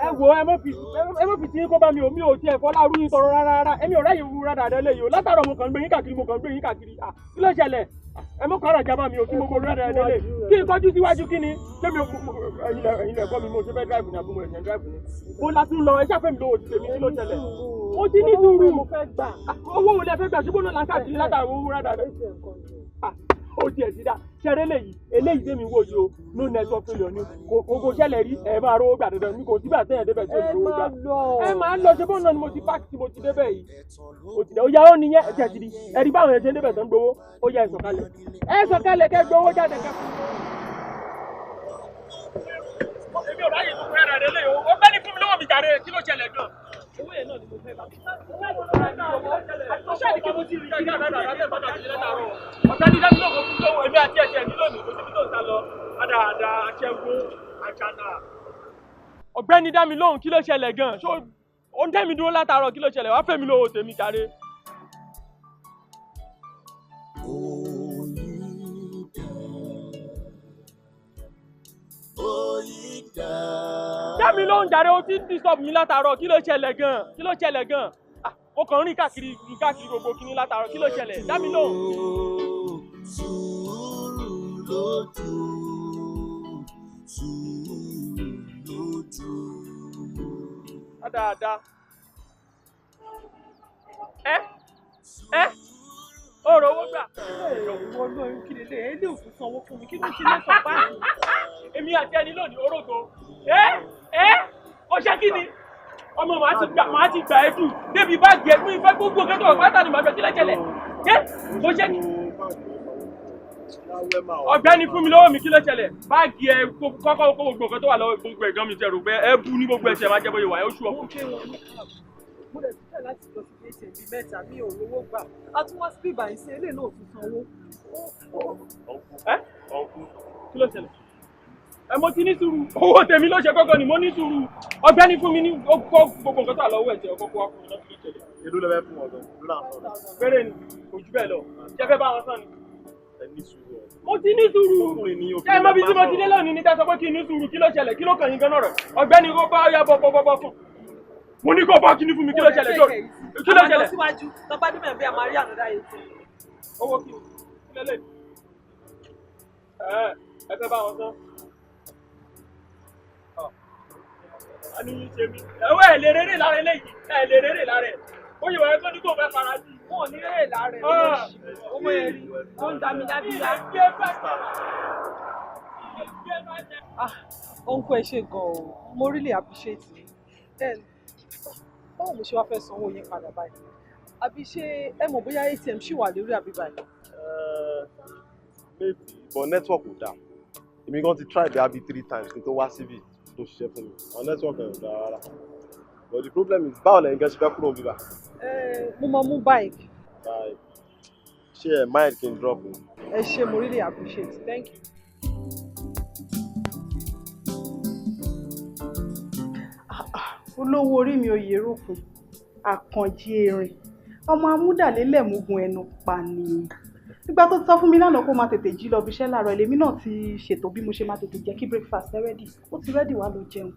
ẹ mọ̀ fi tí kó bá mi ò tí ẹ̀ fọ́lá rú yín tọrọ rárá èmi ò ráyè wúra dáadáa lẹ́yìn o látàrọ̀ mo kàn gbé yín káàkiri kí ló ṣẹlẹ̀ ẹ mọ̀ kọ́ra jábá mi ò kí mo kó rúra dáadáa lẹ́yìn kí n kọjú síwájú kí ni tẹ́mi ẹ̀yin lẹ̀kọ́ mi mo ṣe fẹ́ drive ní abúlé ẹ̀yìn drive ní. mo látún lọ ẹ ṣàfẹ́ mi lówó ti tèmi kí ló ṣẹlẹ̀ mo ti ní sùúrù owó wo lẹ fẹ́ gbà ṣùgbọ́n náà lákàtúntì látàrọ̀ owó rúra dáadáa ó tiẹ̀ ti dá ṣẹlẹ̀ eléyìí tèmi wò yìí o no network failure ni kò ṣẹlẹ̀ rí ẹ máa rówó gbà dandan ní kò sígbà tẹ̀yẹ̀ débẹ̀ tí ò ní rówó gbà ẹ máa ń lọ ṣe bọ́ọ̀ náà ni mo ti páàkì tí mo ti débẹ̀ yìí ó ti dẹ̀ ó yá ó nìyẹn ẹ̀jẹ̀ ti di ẹ̀rí báwọn ẹ̀ṣẹ̀ débẹ̀ tó ń gbowó ó yá ẹ sọ̀kalẹ̀ kẹ́ gbowó jáde kẹ́ fún mi. èmi ò ráyè tó fẹ́ rẹ̀ lé o ó fẹ́ ní fún mi lọ́wọ́ mi jàre kí ló ṣẹlẹ̀ gan. owó yẹn náà ni mo fẹ́ bá ọ̀sẹ̀ ni kí mo ti rí i ká dáadáa láti ẹ̀fọ́ àti ilẹ̀ tààrọ̀ ọ̀sẹ̀ ni dájú lóko fún lówó èmi àti ẹ̀ṣẹ̀ nílò ní oṣù tó ń sá lọ dáadáa aṣẹ́gun àjànà. ọ̀gbẹ́ni dá mi lóhùn kí ló ṣẹlẹ̀ gan-an ṣó ó ń tẹ́ mi dúró látàárọ̀ kí ló ṣẹlẹ̀ wá fẹ́ mi lówó tèmi jàre. dá mi lóhùn jàre ó ti ń disturb mi látàárọ̀ kí ló ṣẹlẹ̀ gan-an ó kàn ń rìn káàkiri gbogbo kíní látàárọ̀ kí ló ṣẹlẹ̀ dá mi lóhùn. dáadáa ó rò owó gbà. ìwọ náà ń kiri lé ilé òfin sanwó fún mi kí ló ṣe lẹ́sọ̀ báyìí. èmi àti ẹni lónìí orógo ó ṣe kí ni ọmọ màá ti gbà ẹ́ jù débi báàgì ẹ̀ fún ìfẹ́ gbogbo kẹ́tọ̀ ọ̀pátá ni màá fẹ́ sílẹ̀ jẹlẹ̀ ó ṣe kí. ọ̀gbẹ́ni fún mi lọ́wọ́ mi kí ló ṣẹlẹ̀ báàgì ẹ̀ kọ́kọ́ gbogbo nǹkan tó wà lọ́wọ́ gbogbo ẹ̀gán mi tẹ̀rù pé ẹ bú ní gbogbo ẹ̀ṣẹ̀ máa jẹ́ bóyá wà ẹ́ ó ṣú ọkùn. mo lè tún tẹ̀ láti lọ sí ilé ìṣèlú mẹ́ta mi ò lówó gbà á tún wá sí ìbàyìí sí eléyìí náà tún sanwó. kí ló ṣẹlẹ̀ ẹ mo ti ní sùúrù owó tèmi ló ṣe kọ́kọ́ ni mo ní sùúrù ọ̀gbẹ́ni fún mi ní gbogbo nǹkan tó wà lọ́wọ́ ẹ̀jẹ̀ ọkọ̀ wa fún mi lọ́sí ìṣẹ̀lẹ̀. èló lẹ fẹ́ fún ọ̀dọ́ ìlú là ń sọ̀rọ̀. péré ni kò jù bẹ́ẹ̀ lọ ṣe fẹ́ bá wọn sàn ni. ẹ ní sùúrù ọ. mo ti ní sùúrù ṣé ẹ mọ bí tí mo ti dé lónìí ní tẹ́ sọ pé kí n ní sùúrù kí ló ṣẹlẹ̀ kí ló kàn yín gan-an rẹ̀ ọ̀gbẹ́ni kó bá ọyá bọ́ fún mo ní kó bá kíní fún mi kí ló ṣẹlẹ̀ kí ló ṣẹlẹ̀. síwájú tọ́pá dé mẹ́rin bí a máa rí ànádá yìí sí. owó kí lélẹ̀ ẹ fẹ́ bá wọn sàn. a ní yín ṣe mí ẹ̀wọ́ ẹ̀ lè rere lára eléyìí ẹ̀ lè rere lára ẹ̀ ó yẹ wọ́n ní kò fẹ́ fara sí. wọn ò ní rere lára ẹ̀ owó yẹn rí tó ń da mi lábíyá. ọ̀nkọ́ ẹ ṣe gan-an mo really appreciate it. then báwo mo ṣe wá fẹ́ sanwó yẹn padà báyìí àbí ṣé ẹ mọ̀ bóyá ATM ṣì wà lórí àbí báyìí. maybe but network ò dáa èmi gan ti try bí 3 times kí n tó wá síbi tó ṣiṣẹ́ fún mi our network ẹ̀ ò dáa rárá but the problem is báwo lẹ́yìn gan ṣe fẹ́ kúrò bíbá. mo máa mú bike. ṣé ẹ mind kí n drop o. ẹ ṣé mo really appreciate it. Thank you. olówó orí mi oyè rókun àkànjí erin ọmọ amúdàlélẹ̀ mugun ẹnu pa ni nígbà tó sọ fún mi lánàá kó máa tètè jí lọ ibiṣẹ́ láàárọ̀ èlémi náà ti ṣètò bí mo ṣe máa tètè jẹ́ kí breakfast ẹ rẹ́dì ó ti rẹ́dì wá lọ jẹun.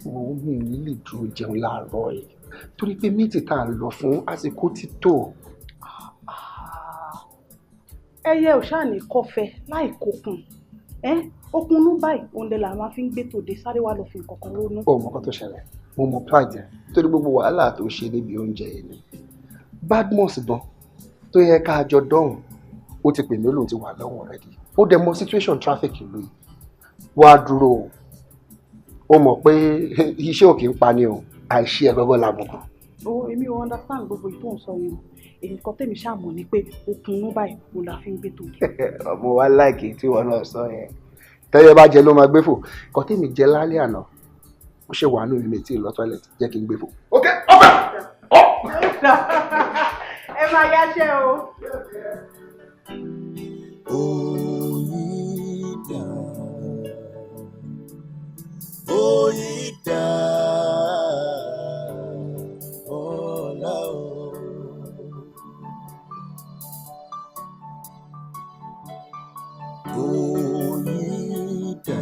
òun mi ò ní lè dúró jẹun láàárọ̀ ẹ̀ torí pé méjì tá a lọ fún àsìkò ti tó. ẹyẹ ò ṣáà ní kọfẹ láì kókun okun inú báyìí òun lè là máa fi ń gbé tòde sáré wá lọ fi nǹkan kan ronú. ó mọ nǹkan tó ṣẹlẹ̀ mo mọ pride ẹ̀ torí gbogbo wàhálà tó ṣe níbi oúnjẹ yìí ni Badmus gan tó yẹ ká jọ dọ́hùn ó ti pè mí lóun ti wà lọ́wọ́ rẹ̀ di ó dẹ̀ mọ situation traffic ìlú yìí wá dúró o mọ̀ pé iṣẹ́ òkè ń pa ni o àìṣe ẹ̀ lọ́wọ́ làbùkù. èmi ò understand gbogbo ìtò ìsọ yìí èyí kan tèmi ṣàmọ̀ ni pé okun inú báyìí mo la fi ń gbé tòde. ọmọ wa láìkì tí wọn náà sọ yẹn tẹ́yẹ bá jẹ ló máa gbé fò nǹkan tí mi jẹ lálẹ́ àná ó ṣe wà nínú mi tí ì lọ toilet jẹ́ kí n gbé fò. ok ọ̀fẹ́ ọ̀. ẹ máa yáṣẹ́ o. Oyida ọ̀la o. Oyida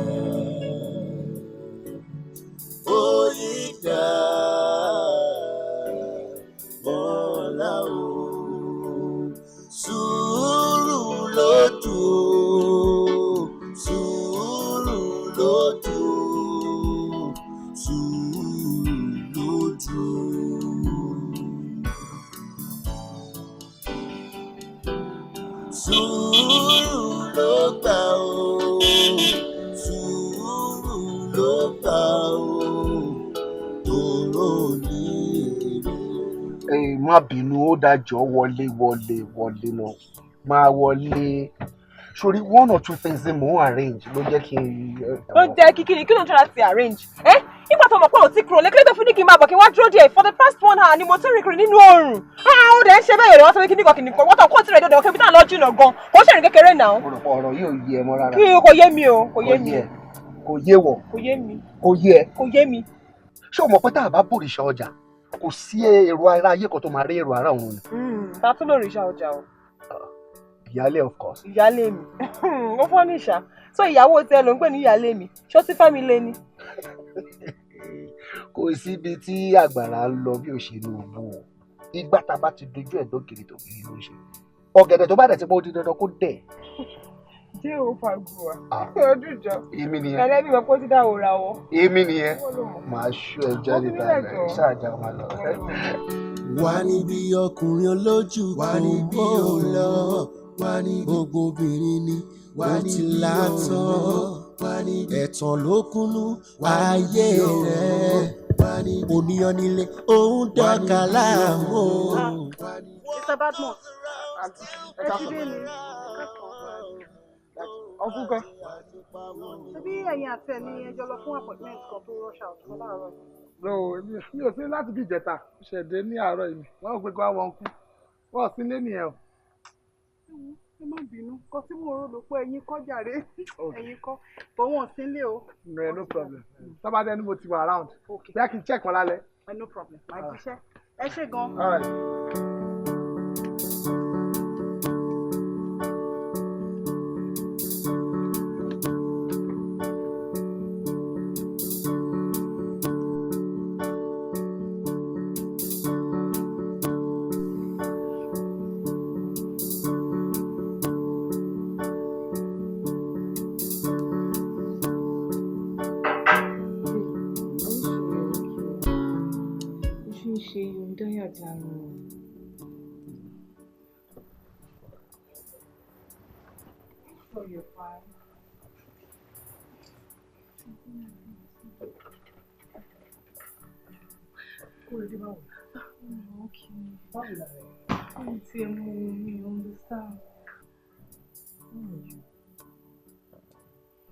Oyida ọ̀la o. Sùúrù lójú sùúrù lójú sùúrù lójú. Sùúrù ló gbà ó sùúrù ló gbà ó tòró ní èrè. má bínú ó dájọ́ wọlé náà máa wọlé sori one or two things ni mò ń arrange ló jẹ́ kí n. ló jẹ́ kíkiri kí ló ń try láti arrange nígbà tó mọ̀ pé ò tí kúrò lẹ́kẹ́lẹ́ tó fún ní kí n máa bọ̀ kí n wá dúró díẹ̀ for the past 1 hour ni mo ti rìn kiri nínú oòrùn ó dẹ̀ ń ṣe bẹ́ẹ̀ wọ́n sọ pé kíníkan wọ́n tó kó tirẹ̀ dọ̀dọ̀ kébí náà lọ jìnnà gan kò ṣèrìn kékeré náà. ọ̀rọ̀ yóò yé ẹ mọ́ rárá. kí kò yé mi o kò yé mi. kò yé wọ. kò yé mi. kò yé ẹ. kò yé mi. ṣé o mọ̀ pé tá a bá bòrìṣà ọjà kò sí èrò ara ayé kan tó máa rí èrò ara òun ni. ta tún lórí iṣẹ́ ọjà o. ìyálé of course. ìyálé mi ó fọ́ ní ìṣá so ìyàwó tiẹ̀ ló ń pè ní ìyálé mi ṣó sí fámílì ni. kò síbi tí àgbàrá ń lọ bí òṣèlú òbú o ìgbà tá a bá ti dojú ẹ̀ dókèrè tó kiri ló ń ṣe ọ̀gẹ̀dẹ̀ tó bá dẹ̀ ti pọ̀ ó di dandan kó dẹ̀. jẹ́ o fagbọ́ ọdún ìjọ èmi nìyẹn ẹlẹ́bí mọ̀ pé ó ti dá òòrà wọ. èmi nìyẹn màá ṣú ẹ jáde dáadáa ṣáàjà máa lọ. wà níbi ọkùnrin olójú wà níbi òlọ wà ní gbogbo obìnrin ni wà ní látàn ẹ̀tàn ló kúnnú ayé rẹ̀ oníyan nílé òun dọ́kà láàmú. Mr. Badmus ẹ ti dé ni ọkùn kan. ṣebí ẹ̀yin àti ẹ̀ ní ẹjọ́ lọ fún appointment kan tó rush out fún láàárọ̀ yìí. no mi ò sí láti bí ìjẹta ṣẹ̀dẹ̀ ní àárọ̀ yìí wọ́n ò pé kí wọ́n wọ́n kú wọ́n sí lé nìyẹn o. ẹ má bínú kọ tí mo rò ló pé ẹ̀yin kọ́ jàre ẹ̀yin kọ́ bọ́ wọn sí lé o. no problem tọ́ba dẹ́ni mo ti wà around bí a kì í check wọn lálẹ́. no problem máa jíṣẹ́ ẹ ṣé gan. all right.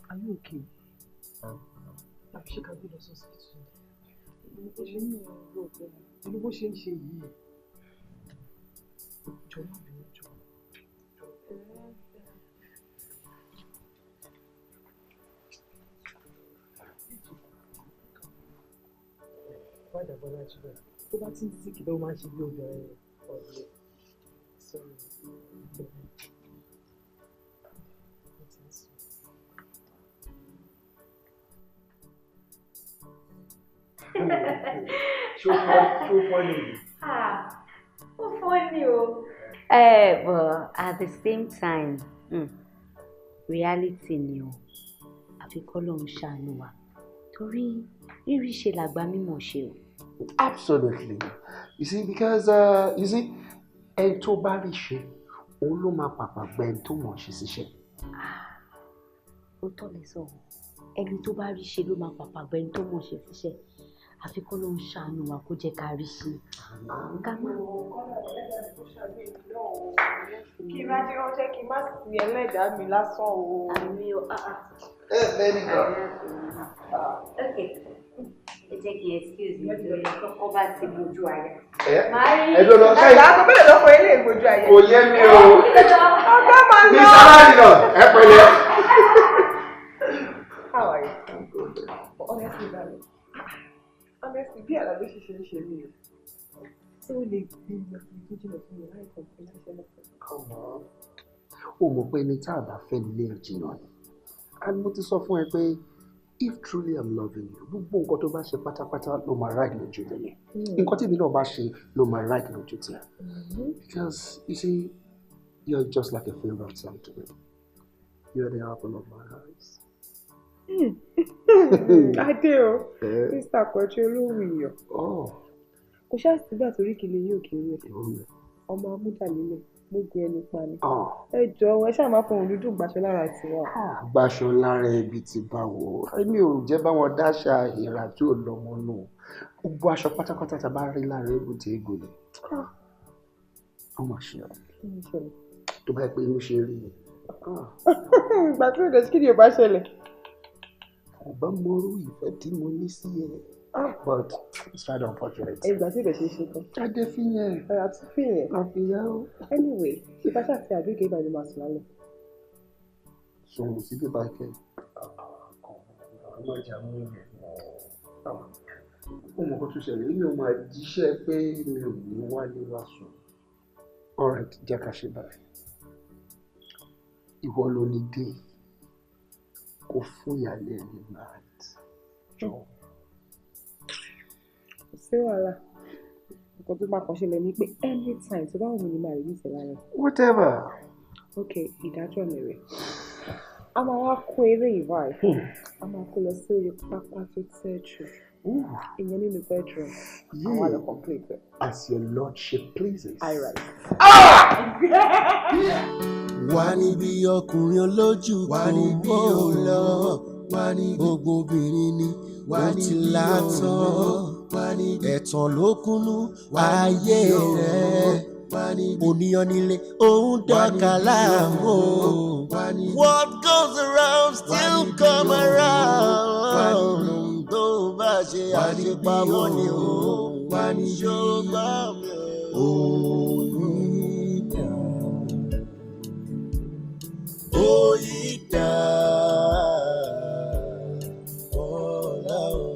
Are you okay? Àbí ṣé ká gbé lọ hospital? Ó ṣe ní ìrìn òkè pẹ̀lú bó ṣe ń ṣe yìí. Jọ má bínú jọ. Báyìí àbọ̀lá ṣe bẹ́ẹ̀. Tó bá ti ń sìnkì ló máa ń ṣe bí obìnrin ọ̀rẹ́. Sorry. Ṣó funny. Ó funny o. But at the same time, reality ni o. Àfi k'Ọlọ́run ṣàánú wa. Torí rírí ṣe làgbà mímọ̀ ṣe o. Absolutely. You see, because you see, ẹni tó bá rí ṣe, òun ló máa pàpà gba ẹni tó mọ̀ ṣe síṣẹ́. Ó tọ́ lẹ sọ, ẹni tó bá rí ṣe ló máa pàpà gba ẹni tó mọ̀ ṣe síṣẹ́. Àfi k'Ọlọ́run ṣàánú wa kó jẹ́ ká rí ṣe. Kí n rájí ránṣẹ́ kí n má sí ẹlẹ́dàá mi lásán o. Àmì o. Very good. Okay. Ẹ jẹ́ kí n excuse me torí kọ́kọ́ bá ti mojú àyà. Ẹ ló lọ ṣáà. Àgbà mélòó ló fọ ilé ìgbójú ayé? Kò yé mi o. Ọgá máa ń lọ. Ní sáláàdì náà, ẹ pẹ̀lẹ́. How are you? I'm good. But honestly, darling, honestly, bí àlàbí ṣiṣẹ́ ń ṣe mí o. Ṣé o lè gbé ìgbà tó jìnnà fún mi láì kàn fún iṣẹ́ náà? Ó mọ̀ pé ní tá a bá fẹ́ lé jìnnà ni. And mo ti sọ fún ẹ pé if truly I'm loving you, gbogbo nǹkan tó bá ṣe pátápátá ló máa right lójú tèmi. Nǹkan tí èmi náà bá ṣe ló máa right lójú tiẹ̀. Because you see, you're just like a favorite son to me. You're the apple of my eyes. Adé o, Mr. Kọ̀ọ̀tì olóhùn iyọ̀. Kò ṣáà sígbà torí kìlẹ̀ yóò kéré ẹ̀. Ọmọ amúdàlélẹ̀ mo gun ẹni pa ni. Ẹ jọ̀ọ́ ẹ ṣáà máa fọhùn dúdú gbaṣọ lára tiwa. Gbaṣọ lára ibi tí bá wò. Èmi ò jẹ́ báwọn dáṣà ìrà tí ò lọ́mọ nù. Gbogbo aṣọ pátápátá tá a bá rí lára ebùté ego ni. Ó mà ṣe ọ́. Tó bá yẹ pé inú ṣe rí ni. Ìgbà tí ìdọ̀tí kí ni ò bá ṣẹlẹ̀? Ọba mọrú ìfẹ́ tí mo ní sí ẹ. But it's rather unfortunate. Ìgbà tí ìdọ̀tí ṣe tán. Adé fi yẹn. Àti fi yẹn. Àfihàn o. Anyway, ìbáṣà àti àgbéga ìbàdàn máa sùn lálẹ́. Sọ̀rọ̀ sí bí báyìí kẹ́. Ó mọ̀ kó tún ṣẹlẹ̀, mi ò máa jíṣẹ́ pé mi ò ní wálé wá sùn. All right, jẹ́ ká ṣe báyìí. Ìwọ ló ní dé. Kò fún ìyàlẹ́ ní night. Jọ. Kò sí wàhálà. Nǹkan tó máa kàn ṣẹlẹ̀ ni pé anytime tó bá wù mí ni màá rí ìṣẹ̀ lálẹ́. Whatever. Okay, ìdájọ́ mi rẹ̀. A máa wá kó eré ìwà ẹ̀. A máa kó lọ sí orí pápá tó tẹ́jú. Ìyẹn nínú bedroom. Àwọn àlọ́ complete. As your lordship pleases. I right. Wà níbi ọkùnrin olójú kan ó lọ. Wà ní gbogbo obìnrin ni ó ti látọ̀. Ẹ̀tàn ló kúnnú ayé rẹ̀. Oníyan nílé òun dọ́ka láàmú. What goes around still come around. Tó bá ṣe àṣepamọ́ ni ó ṣọgbà mi. Oyida ọ̀la o.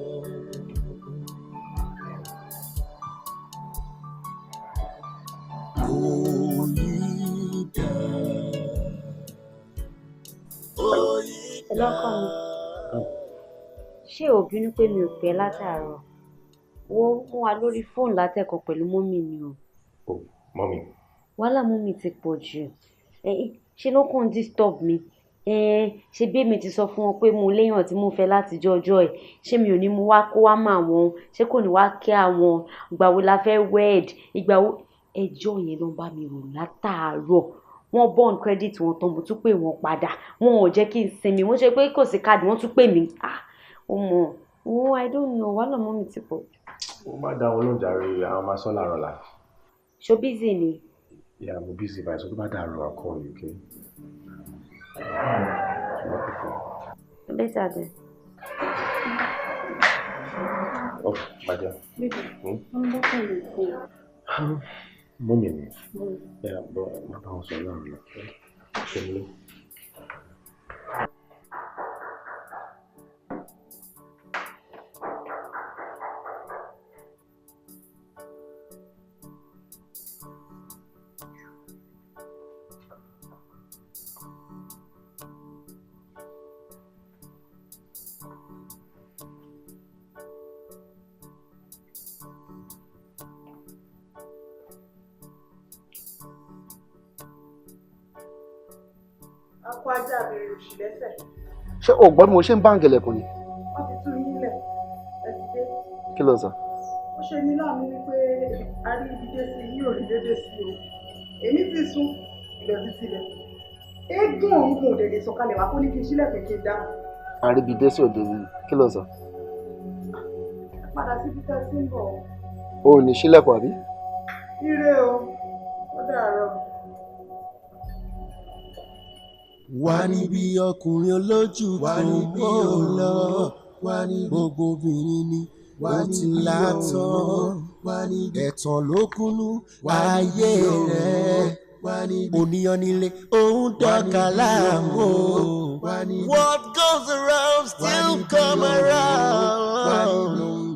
Oyida. Ọlọ́kọ mi, ṣé ò bínú pé mi ò pẹ́ látàárọ̀? Mo wà lórí fóònù látẹ̀kọ̀ pẹ̀lú mọ́mì ni o. Mọ́mì. Wàhálà mọ́mì ti pọ̀ jù. Ṣé ló kàn disturb mi? Ṣé bí èmi ti sọ fún wọn pé mo léèyàn tí mo fẹ́ látijọ́ ọjọ́ ẹ̀, ṣé mi ò ní mú wá kó wá mà wọ́n? Ṣé kò ní wá kí àwọn? Ìgbà wo la fẹ́ wed? Ìgbà wo? Ẹjọ́ yẹn ló ń bá mi rò látàárọ̀. Wọ́n bond credit wọn tán, mo tún pè wọ́n padà. Wọn ò jẹ́ kí n sinmi. Wọ́n ṣe pé kò sí káàdì, wọ́n tún pè mí. Ó mọ̀. I don't know. Wàhálà mọ́mì ti pọ̀. Ó má dá wọn lóúnjẹ àárẹ̀ àwọn máa sọ́ làárọ̀ la. Ṣo busy ni? Yeah, I'm busy, but so tó bá dàrú I'll call you, okay? Better then. Oh, my dear. I'm Mọ́mì. Yeah, but my house is around. Okay. Akọ ajá abèrè òṣì lẹ́sẹ̀. Ṣé o gbọ́ bí mo ṣe ń bá àǹgẹ̀lẹ̀kùn ni? Wọ́n ti tú yín lẹ̀. Ẹ ti dé. Kí ló sọ? Ó ṣe ní láàmú wípé a rí ibi dé sí yín ò rí dédé sí o. Èmi ti sún ìdọ̀tí tilẹ̀. Eégún òun kò dèdè sọ̀kalẹ̀ wá kó ní kí n sílẹ̀ pé kí n dáhùn. Àríbidé sí òde yìí. Kí ló sọ? Padà síbi tá a ti ń bọ̀. O ò ní sílẹ̀kùn àbí? Ire o, ó dàárọ̀. wà níbi ọkùnrin olójú kò lọ gbogbo obìnrin ni ó ti látàn ẹ̀tàn ló kúnnú ayé rẹ̀ oníyan nílé òun dọ́kà láàmú what goes around still come around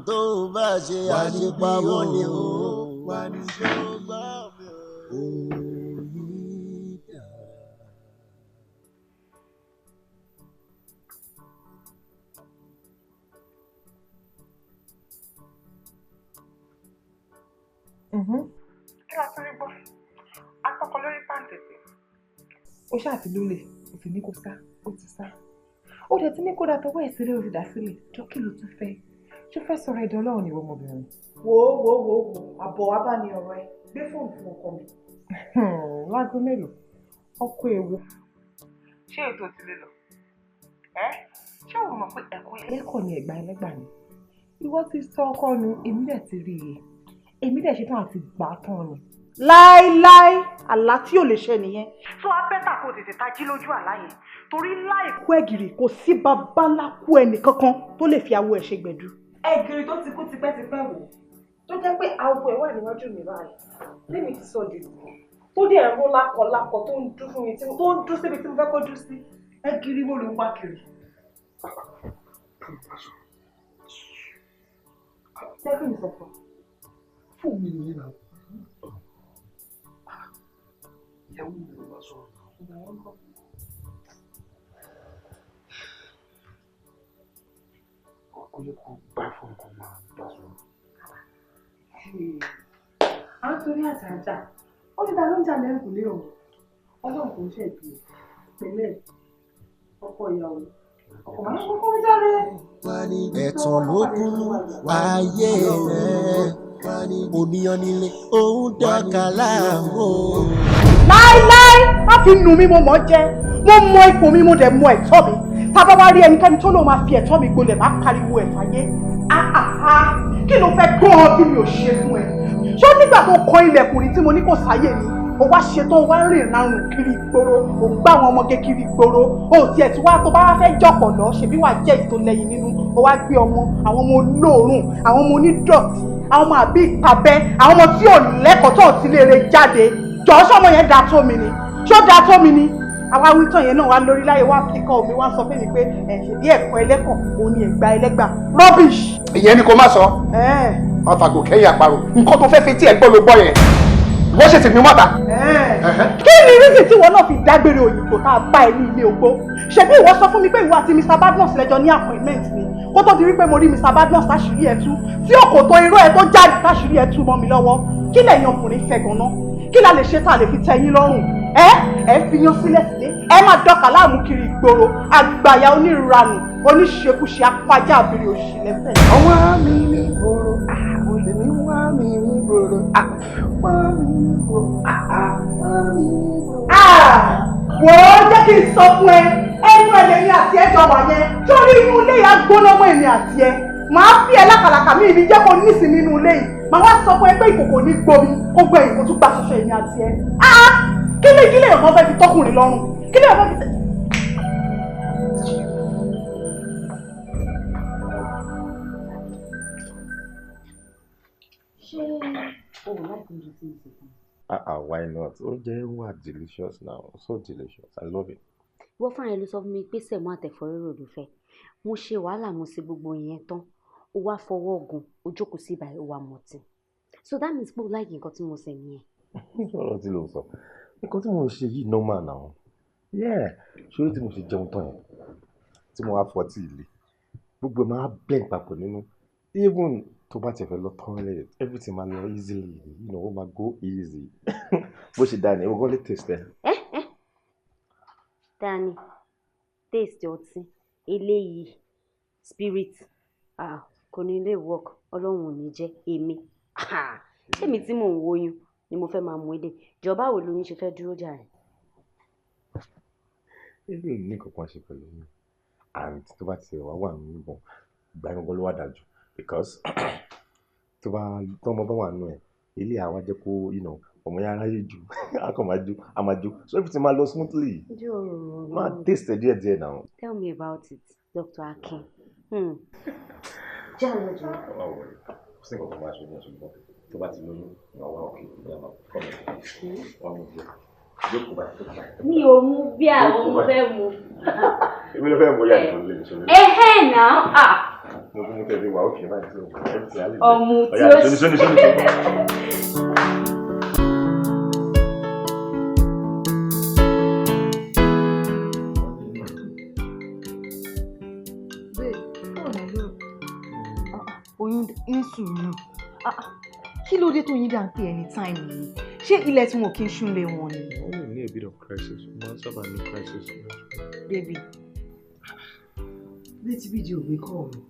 tó bá ṣe àṣepamọ́ ni o. Kí la tún rí gbọ́? Akọ́kọ́ lórí pàǹtẹ̀tẹ̀. Ó ṣáà ti lólè, ó ti ní kó sá, ó ti sá. Ó dẹ̀ ti ní kó dàtọwọ́ ẹ̀ sílẹ̀, ó ti dà sílẹ̀. Jọ kí ló tún fẹ́? Ṣé fẹ́ sọ̀rọ̀ ẹ̀dọ̀ Ọlọ́run ni ìwọ ọmọbìnrin? Wo àbọ̀ wá bá ní ọ̀rọ̀ ẹ. Gbé fóònù fún ọkọ mi. Láago mélòó? Ọkọ ewu. Ṣé ètò ti lè lọ? Ṣé o mọ̀ pé ẹ̀kọ́ ẹlẹ́kọ̀ọ́ ni ẹ̀gbá ẹlẹ́gbà ni? Ìwọ ti sọ ọkọ nu, èmi dẹ̀ ti rí i. Èmi dẹ̀ ṣetán àti gbà á tán ni. Láíláí àlá tí ò lè ṣe nìyẹn. Tó a bẹ́tà kó tètè tají lójú àlá yẹn torí láìkú ẹ̀gìrì kò sí babaláku ẹnì kankan tó lè fi awo ẹ̀ ṣe gbẹ̀du. Ẹ̀gìrì tó ti kú tipẹ́tipẹ́ wò tó jẹ́ pé awo ẹ̀ wà níwájú mi báyìí lèmi ti sọ di tó dé ẹ̀rọ lákọ̀lákọ̀ tó ń dún fún mi tó ń dún síbi tí mo fẹ́ kó dún sí ẹ̀gìrì wo ló ń wá kiri. Lẹ́kùn mi sọ fún mi nìyẹn náà. ìyàwó mi ló bá sọ̀rọ̀ náà. Kò yẹ kó gbá fún nǹkan máa bá sọ̀rọ̀. À ń torí àjàjà ó ní ta ló ń jà lẹ́rù kò lé o ọlọ́run kò ń ṣe ìpè pẹ̀lẹ́ ọkọ ìyàwó ọkọ máa ń kọ́kọ́ ń jáde. ẹ̀tàn ló kúnnú ayé rẹ̀ oníyan nílé òun dọ́kà láàmú. láíláí má fi nù mí mo mọ̀ jẹ́ mo mọ ipò mi mo dẹ̀ mọ ẹ̀tọ́ mi tá a bá wá rí ẹnikẹ́ni tó lóun máa fi ẹ̀tọ́ mi gbolẹ̀ má pariwo ẹ̀ fàyè kí ló fẹ́ gbọ́n tí mi ò ṣe fún ẹ ṣé nígbà tó kọ ilẹ̀kùn rí tí mo ní kò sáyè ni o wá ṣetán o wá rìn rárùn kiri ìgboro o gbá àwọn ọmọge kiri ìgboro o tiẹ̀ tí wá tó bá wá fẹ́ jọ̀pọ̀ lọ ṣèbí wàá jẹ́ ìtò lẹ́yìn nínú o wá gbé ọmọ àwọn ọmọ olóòórùn àwọn ọmọ onídọ̀tí àwọn ọmọ àbí ìpàbẹ́ àwọn ọmọ tí ò lẹ́kọ̀ọ́ tó ti léèrè jáde jọ̀ọ́ sọ́mọ yẹn da tó mi ni ṣó da tó mi ni àwa wíńtàn yẹn náà wá lórí láyé wá kíkọ́ omi wá sọ fún mi pé ṣèbí ẹ̀kọ́ ẹlẹ́kọ̀ọ́ òun ni ẹ̀gbá ẹlẹ́gbà rubbish. ìyẹn ni kò má sọ ọ̀tàgò kẹ́yìn àparò nǹkan tó fẹ́ fi tí ẹ gbọ́ ló gbọ́ yẹn wọ́n ṣe tèmi mọ́ta. kí ni rísì tí ìwọ náà fi dágbére òyìnbó tá a bá ẹ ní ilé ogbó ṣebí ìwọ sọ fún mi pé ìwọ àti Mr. Badmus lẹ́jọ́ ní appointment ni kó tó di wípé mo rí Mr. Badmus táṣìírí ẹ tú tí òkòtò irú ẹ tó jáde táṣìírí ẹ tú mọ́ mi lọ́wọ́ kí lẹ́yìn ọkùnrin fẹ́ gan-an kí la lè ṣe tá a lè fi tẹ́ yín lọ́rùn ẹ fi yan sílẹ̀ sílé ẹ máa dọ́kà láàmú kiri ìgboro àgbàyà oníranù oníṣekúṣe apájá àbèrè òṣì lẹ́sẹ̀. ọwọ́ mi ní ìgboro àwọn tèmi wá mi ní ìgboro wá mi ní ìgboro wá mi ní ìgboro. wò ó jẹ́ kí n sọ fún ẹ ẹnu ẹlẹ́ni àti ẹjọ́ wà yẹn torí inú ilé yà gbóná mọ́ èmi àti ẹ màá fi ẹ lákàlàkà mi ìní jẹ́ kó nísìnyí nínú ilé yìí màá wá sọ fún ẹ pé ìkòkò ní gbomi kó gbẹ ìkó tún gba ṣoṣo èmi àti ẹ kílè ọmọ fẹ́ fi tọkùnrin lọ́rùn kílè ọmọ fi. ṣé o ò láti oúnjẹ tí mo ṣe fún mi. Why not? Oúnjẹ wà delicious now, so delicious, I love it. wọ́n fún àyẹ̀lú sọ fún mi pé sẹ̀mú àtẹ̀fọ́ rírò ló fẹ́ mo ṣe wàhálà mo ṣe gbogbo ìyẹn tán ó wá fọwọ́ ogun ó jókòó sí ìbàyẹ̀ ó wá mọ̀tì so that means pé o láì nǹkan tí mo ṣe nìyẹn. ọ̀rọ̀ tí ló sọ nǹkan tí mo ṣe yìí normal now ṣé tí mo ṣe jẹun tán yẹn tí mo wá fọtí ilé gbogbo ẹ̀ máa blend papọ̀ nínú even tó bá tẹ̀ fẹ́ lọ toilet everything máa lọ easily ó máa go easy bó ṣe dáa ni ẹ̀wọ̀n lè taste ẹ̀. Dani taste ọtí eléyìí spirit kò ní lè work ọlọ́run ò ní jẹ́ èmi èmi tí mò ń woyún ni mo fẹ́ máa mú ilé ìjọba wo lóyún ṣe fẹ́ dúró jà rẹ̀. ilé ní kankan ṣe pẹ̀lú mi and tó bá ti wà nínú ìbọn ìgbà yẹn gbọ́n ló wà dájú because tọ́mọ bá wà nínú ẹ̀ ilé àwa jẹ́ kó ọmọ yẹn aráyé jù a kàn máa jó a máa jó so everything máa lọ smoothly máa taste díẹ̀ náà. Tell me about it, Dr. Akin. Jẹ́ àlọ́ jù. Kò sí nǹkan tó máa ṣe ní ọ̀ṣun bọ́ tó bá ti lóyún ìwà wà òkè ìyá máa kọ́ mi wà mú bí jókòó bá tó bá. Mi ò mú bí àwọn fẹ́ mu. Èmi ló fẹ́ mú yá ìtọ́jú lè ṣe. Náà. Mo kún mú tẹ̀lé wà òkè báyìí tó everything á lè. Ọmọ tí ó ṣe. Oyún ní sùúrù kí ló dé tó yín dà ń pè anytime yìí ṣé ilẹ̀ tí wọn kì í ṣúnlé wọn ni. wọ́n lè ní a bit of crisis wọ́n sábà ní crisis. Baby. létí fídíò gbé kọ́ ọ̀rọ̀.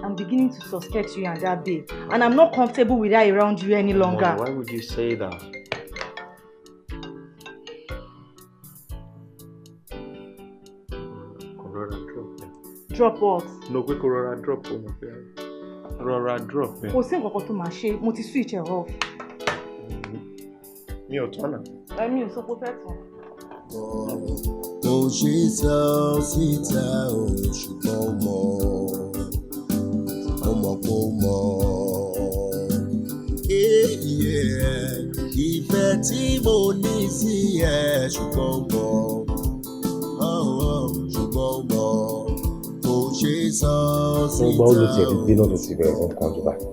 I'm beginning to suspect you and that babe, and I'm not comfortable with her around you any longer. Why would you say that? Drop what? No, quick Rora drop for my friend. Rora drop. Kò sí nǹkan kan tó máa ṣe, mo ti switch ẹ̀ off. Mi ò tán náà. Mi ò sọ pé ó fẹ́ tán. Kò ṣe sọ síta o ṣùgbọ́n mọ̀ kó mọ̀. Ìfẹ́ tí mo ní sí ẹ ṣùgbọ́n mọ̀. Mo gbọ́ olùtí ẹ̀ ti dé náà tó ti bẹ̀rẹ̀ nǹkan jù báyìí.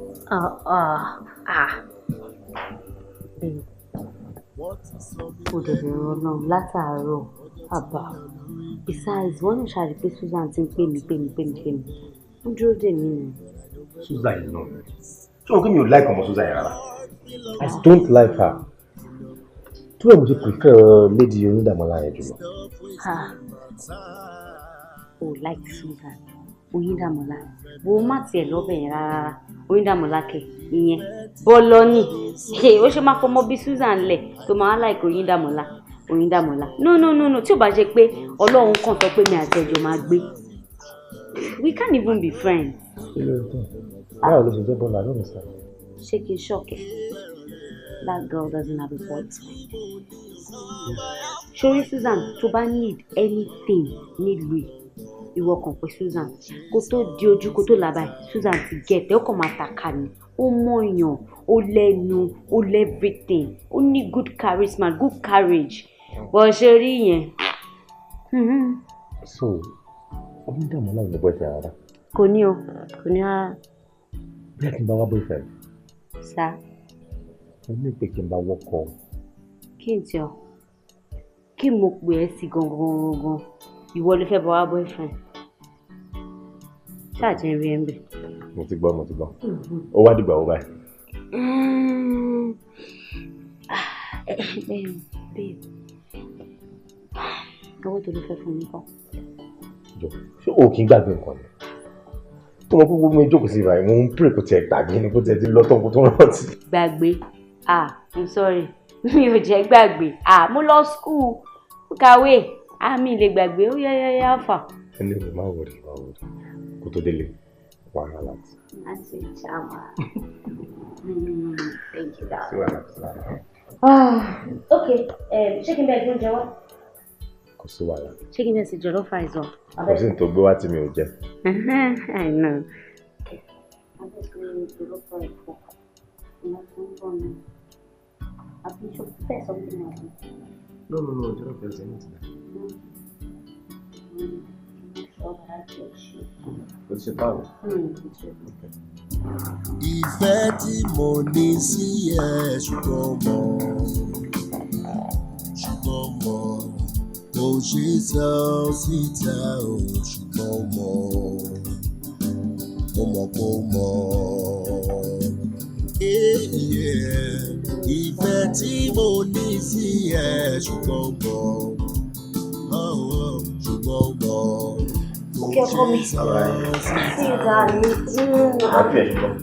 Ó dẹ̀bẹ̀ rọ náà látàárọ̀ àbá. Besides, wọ́n náà ṣàrí pé Susan ti ń pè mí. Ó dúró dè mí nù. Susan yìí náà. Ṣé o kí mi ò like ọmọ Susan yìí rárá? I don't like her. Tí wọ́n mo ṣe prefer Lady Oyindamola yẹn jùlọ. O like Susan Oyindamola wo má tiẹ̀ lọ́bẹ̀ yẹn rárá Oyindamola kẹ̀ ìyẹn bọ́lọ́ ni ó ṣe máa fọmọ bí Susan lẹ̀ tó máa like Oyindamola no tí ò bá ṣe pé Ọlọ́run kàn sọ pé mi àti ẹ̀jọ̀ máa gbé we can't even be friends. Báwo ló ṣe jẹ́ bọ́lá lónìí sá? Ṣé kí n ṣọ́ọ̀kẹ́? That girl doesn't have a boyfriend. Ṣorí Susan tó bá need anything nílùú yìí ìwọ kàn pé Susan kó tó di ojú kó tó làbáyé Susan ti gẹ̀tẹ̀ ó kàn máa tàkà ni ó mọ̀yàn ó lẹ́nu ó lẹ́verything ó ní good charisma good courage bọ́ ṣe rí yẹn. So Oyindamola ò ní boyfriend rárá. Kò ní rárá. Bí a kì í bá wá boyfriend. Sá. Mo ní pé kí n bá wọ́kọ̀. Kí n tí ọ kí mo pè ẹ́ sí gangan ìwọ ló fẹ́ bá wá boyfriend ṣáàjẹ́ rí ẹ̀ ń bẹ̀. Mo ti gbọ́ ó wá dìgbà ó báyìí. Babe owó tó ló fẹ́ fún mi kọ́. Jọ ṣé o kì í gbàgbé nǹkan ni tó mọ pé gbogbo mi jókòó sí ibà yìí mo ń pray kó tiẹ̀ gbàgbé ni kó tiẹ̀ ti lọ́tọ̀ kó tó rántí. Gbàgbé I'm sorry mi ò jẹ́ gbàgbé mo lọ school kàwé mi lè gbàgbé ó yá fà. Ẹni mi máa wọlé kó tó délé wàhálà láti. Láti ṣàmà. Thank you darling. Sí wàhálà. Okay, ṣé kí n bẹ̀rẹ̀ oúnjẹ wá? Kò sí wàhálà. Ṣé kí n bẹ̀rẹ̀ sí jollof rice wá? Kò sí ní tó gbé wá tí mi ò jẹ. I know. Abẹ́gbẹ́ jollof rice wọ̀. Ìyá tó ń bọ̀ ní. Àbí ṣe fẹ́ something else? No, jollof rice is not. What's your power? Ìfẹ́ tí mo ní sí ẹ ṣùgbọ́n mọ̀ kò ṣe sọ síta o ṣùgbọ́n mọ̀ kó mọ̀. Ìfẹ́ tí mo ní sí ẹ ṣùgbọ́n mọ̀. Okay, call me. See you, darling.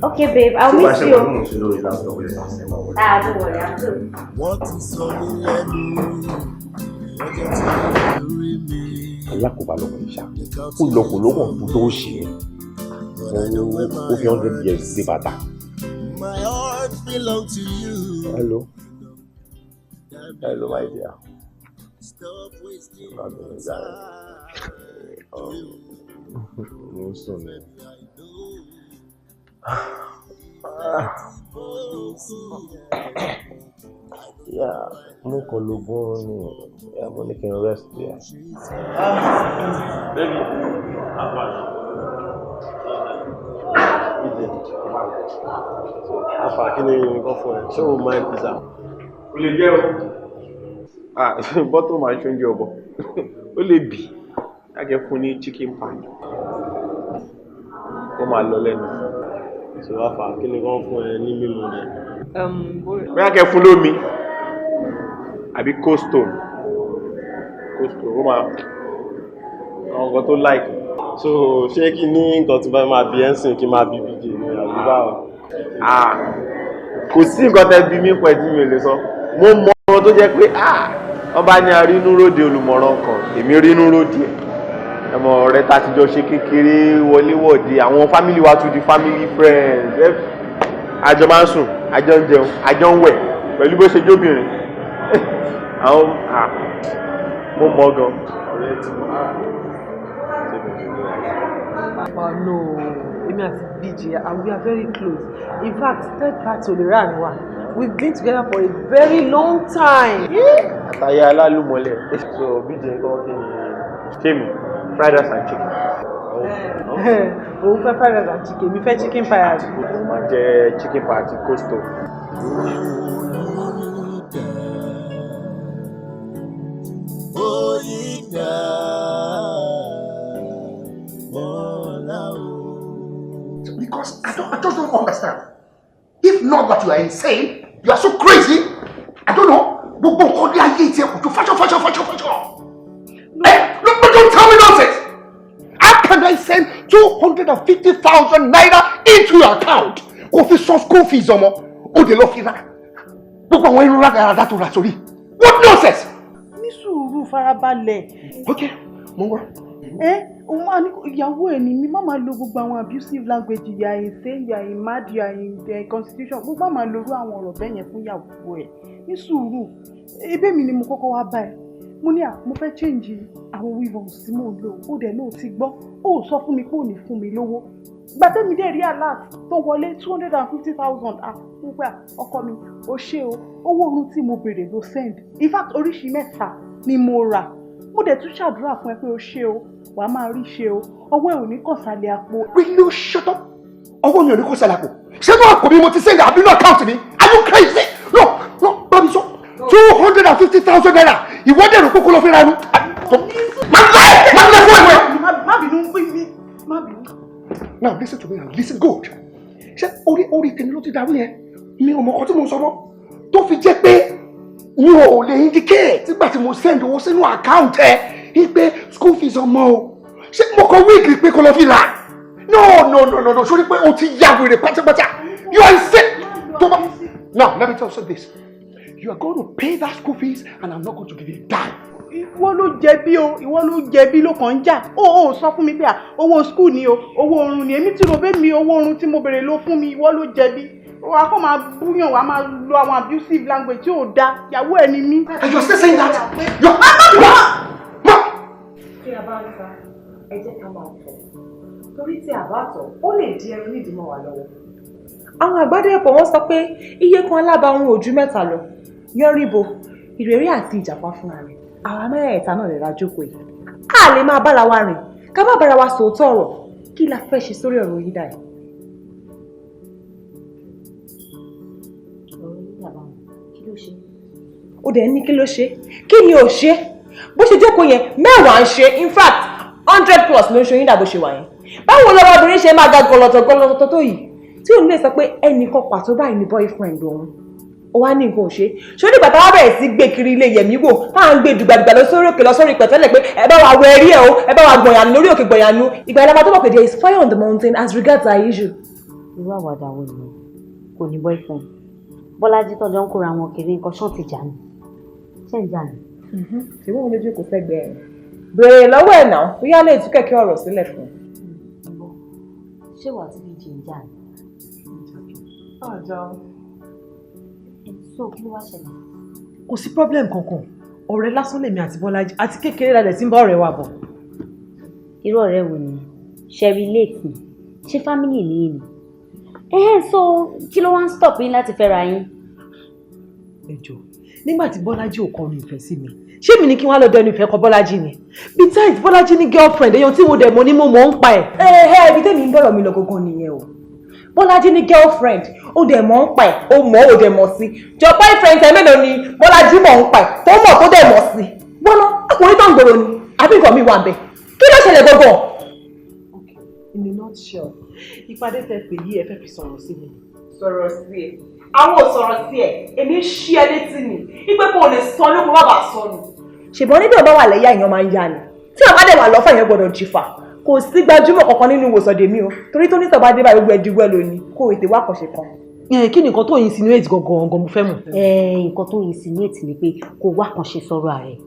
Okay, babe, I'll miss you. Don't worry, I'm good. Wọ́n ti sọ mí lẹ́nu lọ́jọ́ tí wọ́n rí mi. Alákòóbá lọ́kọ̀ ìṣá ó lọ́kọ̀ lọ́kọ̀ tó ṣe é ó fi 100 years dé bàtà. My heart belongs to you. Hello my dear. Stop wasting Mo ń sùn ni. Yeah, mo kàn lógún ni mo ní kí n rest there. Baby, Afa, kí ni nǹkan fún ẹ? Ṣé o máa ń pizza? O lè jẹ́ o. Bọ́tò máa ń ṣoúnjẹ ọ̀bọ. Ó lè bì. Káàkiri fún ní chicken pan. Ó máa lọ lẹ́nu. So Afa, kí ni nǹkan fún ẹ ní mímu rẹ? Bóyá kẹ́ fún lómi. Àbí cold stone. Ó máa àwọn nǹkan tó like. So ṣé kí ní nǹkan tí bá máa bí ẹ́ ń sìn kí máa bí BJ ní àdúgbò àwọn? Kò sí nǹkan tẹ́ bí mí pẹ̀ tí mi ò lè sọ. Mo mọ ọmọ tó jẹ́ pé wọ́n bá ní arínúróde olùmọ̀ràn kan èmi rínúróde ẹ̀. Ẹmọ ọ̀rẹ́ tá ti jọ ṣe kékeré wọléwọ̀de àwọn family wa tún di family friends. Àjọ máa ń sùn, àjọ ń jẹun, àjọ ń wẹ̀ pẹ̀lú bó ṣe jóbìnrin. Àwọn mo mọ gan. Ọ̀rẹ́ tí mo no, Emi àti BJ, and we are very close. In fact, third party Olera wa. We've been together for a very long time. Àtàyà alálùmọ́lẹ̀. So BJ nǹkan kí ni Femi fried rice and chicken. Òun fẹ́ fried rice and chicken, mi fẹ́ chicken pie àti. Mo máa jẹ chicken pie àti cold stone. Because I just don't understand. If not that you are insane, you are so crazy. I don't know. Gbogbo nǹkan ní ayé ìtì ẹ̀kọ́ tó fashion. No, don't tell me nonsense. How can I send 250,000 naira into your account? Kò fi san school fees ọmọ. O de lọ fi ra. Gbogbo àwọn irun rádaràdà tó ra sórí. What nonsense? Ní sùúrù farabalẹ̀. Okay, mo wá. Òun máa ní ìyàwó ẹ̀ ní mi má máa lo gbogbo àwọn abusive language you are insane, you are mad, you are in the constitution. Gbogbo máa lo irú àwọn ọ̀rọ̀ bẹ́ẹ̀ yẹn fún ìyàwó ẹ̀. Ní sùúrù, ebí mi ni mo kọ́kọ́ wá báyìí. Mo ní mo fẹ́ change àwọn weavons tí mò ń lò. Ó dẹ̀ náà ti gbọ́. Ó sọ fún mi pé ò ní fún mi lówó. Gbàtẹ́mi dé rí alert tó wọlé 250,000. Nígbà ọkọ mi, ó ṣe o. Owó oorun tí mo béèrè ló send. In fact, oríṣi mẹ́ta ni mo rà. Mo dẹ̀ tún ṣàdúrà fún ẹ pé o ṣe o. Wàá máa rí ṣe o. Ọwọ́ ẹ̀ ò ní kàn sálẹ̀ àpò. Will you shut up? Ọwọ́ mi ò ní kàn sálẹ̀ àpò. Ṣé ní àpò mi mo ti send àbí ní account mi? Are you crazy? No, bábí sọ. 250,000 naira. Ìwọ́dẹ̀ rò kókó lọ fi ra ẹnu. Má bínú. Now listen to me and listen good. Ṣé orí tèmi ló ti dàrú yẹn? Mi ò mọ ọkọ tí mo sọ mọ́. Tó fi jẹ́ pé mi ò lè indicate nígbà tí mo send owó sínú account ẹ pé school fees ọmọ o. Ṣé mo kọ wíìgì pé kó lọ fi rà? No. Sori pé o ti ya wèrè pátápátá. You are insane. Now let me tell you this. You are going to pay that school fees and I'm not going to give you a dime. Ìwọ ló jẹ̀bi ló kàn ń jà. Ó sọ fún mi pé owó school ni o, owó oorun ni. Èmi ti rò bẹ́ẹ̀ mi owó oorun tí mo bèrè ló fún mi. Ìwọ ló jẹ̀bi. Wàá kọ́ máa búyàn, wàá máa lo àwọn abusive language tí ò da. Ìyàwó ẹ̀ ni mí. And you're still saying that? You're Tí a bá ń ta, ẹ jẹ́ ká máa tọ̀. Torí tí a bá tọ̀, ó lè di ẹrú nídìí mọ́ wa lọ́wọ́. Àwọn àgbàdo ẹ̀pọ̀ wọ́n sọ pé iye kan alábàáhùn ojú mẹ́ta lọ. Yánríbo, ìrèrí àti ìjàpá fúnra rẹ̀. Àwa mẹ́rẹ̀ẹ̀ta náà lè ra jókòó yìí. A lè máa bára wa rìn, ká má bára wa sòótọ́ ọ̀rọ̀. Kí la fẹ́ ṣe sórí ọ̀rọ̀ yìí dà yìí? Ó dẹ̀ ní kí ló ṣe? Kí ni ò ṣe? Bó ṣe jókòó yẹn, 10 ń ṣe. In fact, 100+ ló ń ṣe yín dà bó ṣe wà yẹn. Báwo lọ́mọbìnrin ṣe máa ga gọlọ̀tọ̀ tó yìí? Tí òun lè sọ pé ẹnìkan pàtó báyìí ni boyfriend òun. Ó wá ní nǹkan ò ṣe. Ṣé nígbà táwa bẹ̀rẹ̀ sí gbé kiri ilé yẹ̀mí wò, táà ń gbé dùgbàdùgbà lọ sórí òkè lọ sórí pẹ̀tẹ́lẹ̀ pé ẹ bá wa wọ ẹrí ẹ o, ẹ bá wa gbọ̀yànú lórí òkè gbọ̀yànú. Ìgbà ìlànà tó mọ̀ pé there is fire on the mountain as regards our issue. Irú àwàdà wo ni kò ní boyfriend? Bọ́lájí tọ́jọ́ ń kóra wọn kiri nǹkan ṣọ́ọ̀ ti jà ní. Ṣé ń jà ní? Ṣé wọ́n lójú kò fẹ́ gbẹ ẹ̀? Bèrè lọ́wọ́ ẹ̀ náà, bóyá lè tú kẹ̀kẹ́ ọ̀rọ̀ sílẹ̀ fún un. ṣé wàá ti fi jẹ ìjà ni. àjà. So kí ló wá ṣẹlẹ̀? Kò sí problem kankan. Ọ̀rẹ́ lásán lèmi àti Bọ́lájí àti kékeré la dẹ̀ tí ń bá ọ̀rẹ́ wa bọ̀. Irú ọ̀rẹ́ wo ni? Ṣé relate ni? Ṣé family ni yín ni? So kí ló wá ń stop yín láti fẹ́ra yín? Ẹ jọ̀ọ́, nígbà tí Bọ́lájí ò kọnu ìfẹ́ sí mi, ṣé mi ní kí wọ́n á lọ dẹnu ìfẹ́ kọ Bọ́lájí ni? Besides, Bọ́lájí ní girlfriend, èèyàn tí mo dẹ̀ mọ̀ ní mo mọ̀ ń pa ẹ̀. Ibi tẹ́mi ń bọ̀rọ̀ mi lọ gangan nìyẹn o. Bọ́lájí ní girlfriend, ó dẹ̀ mọ̀ ń pa ẹ̀, ó mọ̀ ó dẹ̀ mọ̀ sí. Jọ boyfriend ẹ̀ mélòó ni Bọ́lájí mọ̀ ń pa ẹ̀, tó mọ̀ tó dẹ̀ mọ̀ sí. Bọ́lá, ọkùnrin tó ń gbòòrò ni, àbí nǹkan mi wà ń bẹ̀. Kí ló ṣẹlẹ̀ gangan? Okay, in a nutshell, ìpàdé tẹ pè yí ẹ fẹ́ fi sọ̀rọ̀ sí mi. Sọ̀rọ̀ sí ẹ. Àwọn ò sọ̀rọ̀ sí ẹ, èmi ń ṣí ẹ létí ni, wípé kò lè sọ lókun má bàa sọnù. Ṣùgbọ́n níbi ọba wà lẹ́yà èèyàn máa ń yá ni. Tí ọba dẹ̀ wà lọ́fà yẹn gbọ́dọ̀ jìfà. Kò sí gbajúmọ̀ kankan nínú ìwòsàn dèmí o. Torí tó ní tọ́ba dé bá gbogbo ẹ̀dígbẹ́ lónìí, kó ètè wá kàn ṣe kan. Kí ni nǹkan tó insinuate gangan mo fẹ́ mọ̀? Nǹkan tó insinuate ni pé kó wá kàn ṣe sọ̀rọ̀ ààrẹ.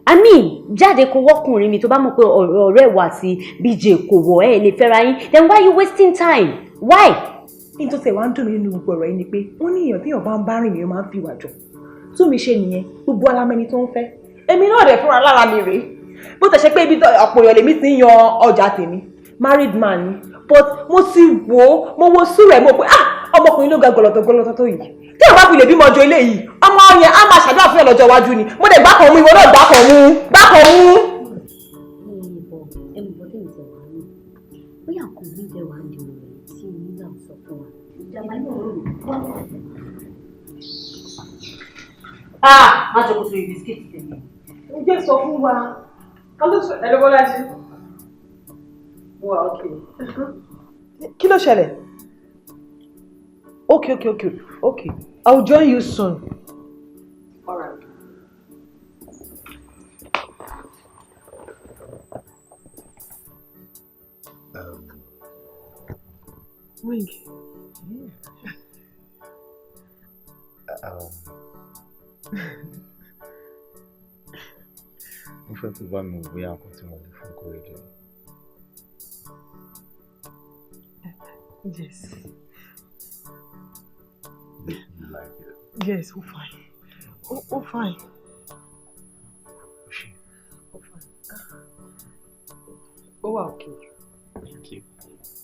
I mean, jáde kó wọ́kùnrin mi tó bá mọ̀ pé ọ̀rẹ́ wa àti BJ kò wọ̀ ẹ́ lè fẹ́ra yín. Then why you wasting time? Why? Ní tó tẹ̀ wá ń dùn mí nínú gbogbo ọ̀rọ̀ yìí ni pé wọ́n ní èèyàn téèyàn bá ń bá rìn ni ó máa ń fi ìwà jọ. Tó mi ṣe nìyẹn, gbogbo alámẹ́ni tó ń fẹ́. Èmi náà dẹ̀ fúnra lára mi rèé. Bó tẹ̀ ṣe pé ibi ọ̀pọ̀ èèyàn lèmi ti ń yan ọjà tèmi. Married man ni. But mo ti wò ó, mo wo sú rẹ̀ mo pé ọmọkùnrin ló ga gọlọtọ̀ tó yìí. Tí àwọn bá fi lè bímọ ọjọ́ ilé yìí, ọmọ yẹn á máa ṣàdúrà fún ẹ lọ́jọ́ iwájú ni. Mo dẹ̀ gbákan mú, ìwọ náà gbákan mú. Bóyá kò ní bẹ́ẹ̀ wá ní ọ̀rẹ́ tí onígbà ń sọ fún wa. Ìjàmbá náà rò wá. Má jẹ́ kó so ibi bisikíìtì tẹ̀lé. Ǹjẹ́ sọ fún wa? Ẹ̀lú Bọ́lájí. Wà okay. Kí ló ṣẹlẹ̀? Okay. I'll join you soon. All right. Ring. Mo fẹ́ kó bá mi wò bóyá nǹkan tí mo lè fún Kóredé. Yes. You like it? Yes, we're fine. We're fine. Oh, okay. Thank you.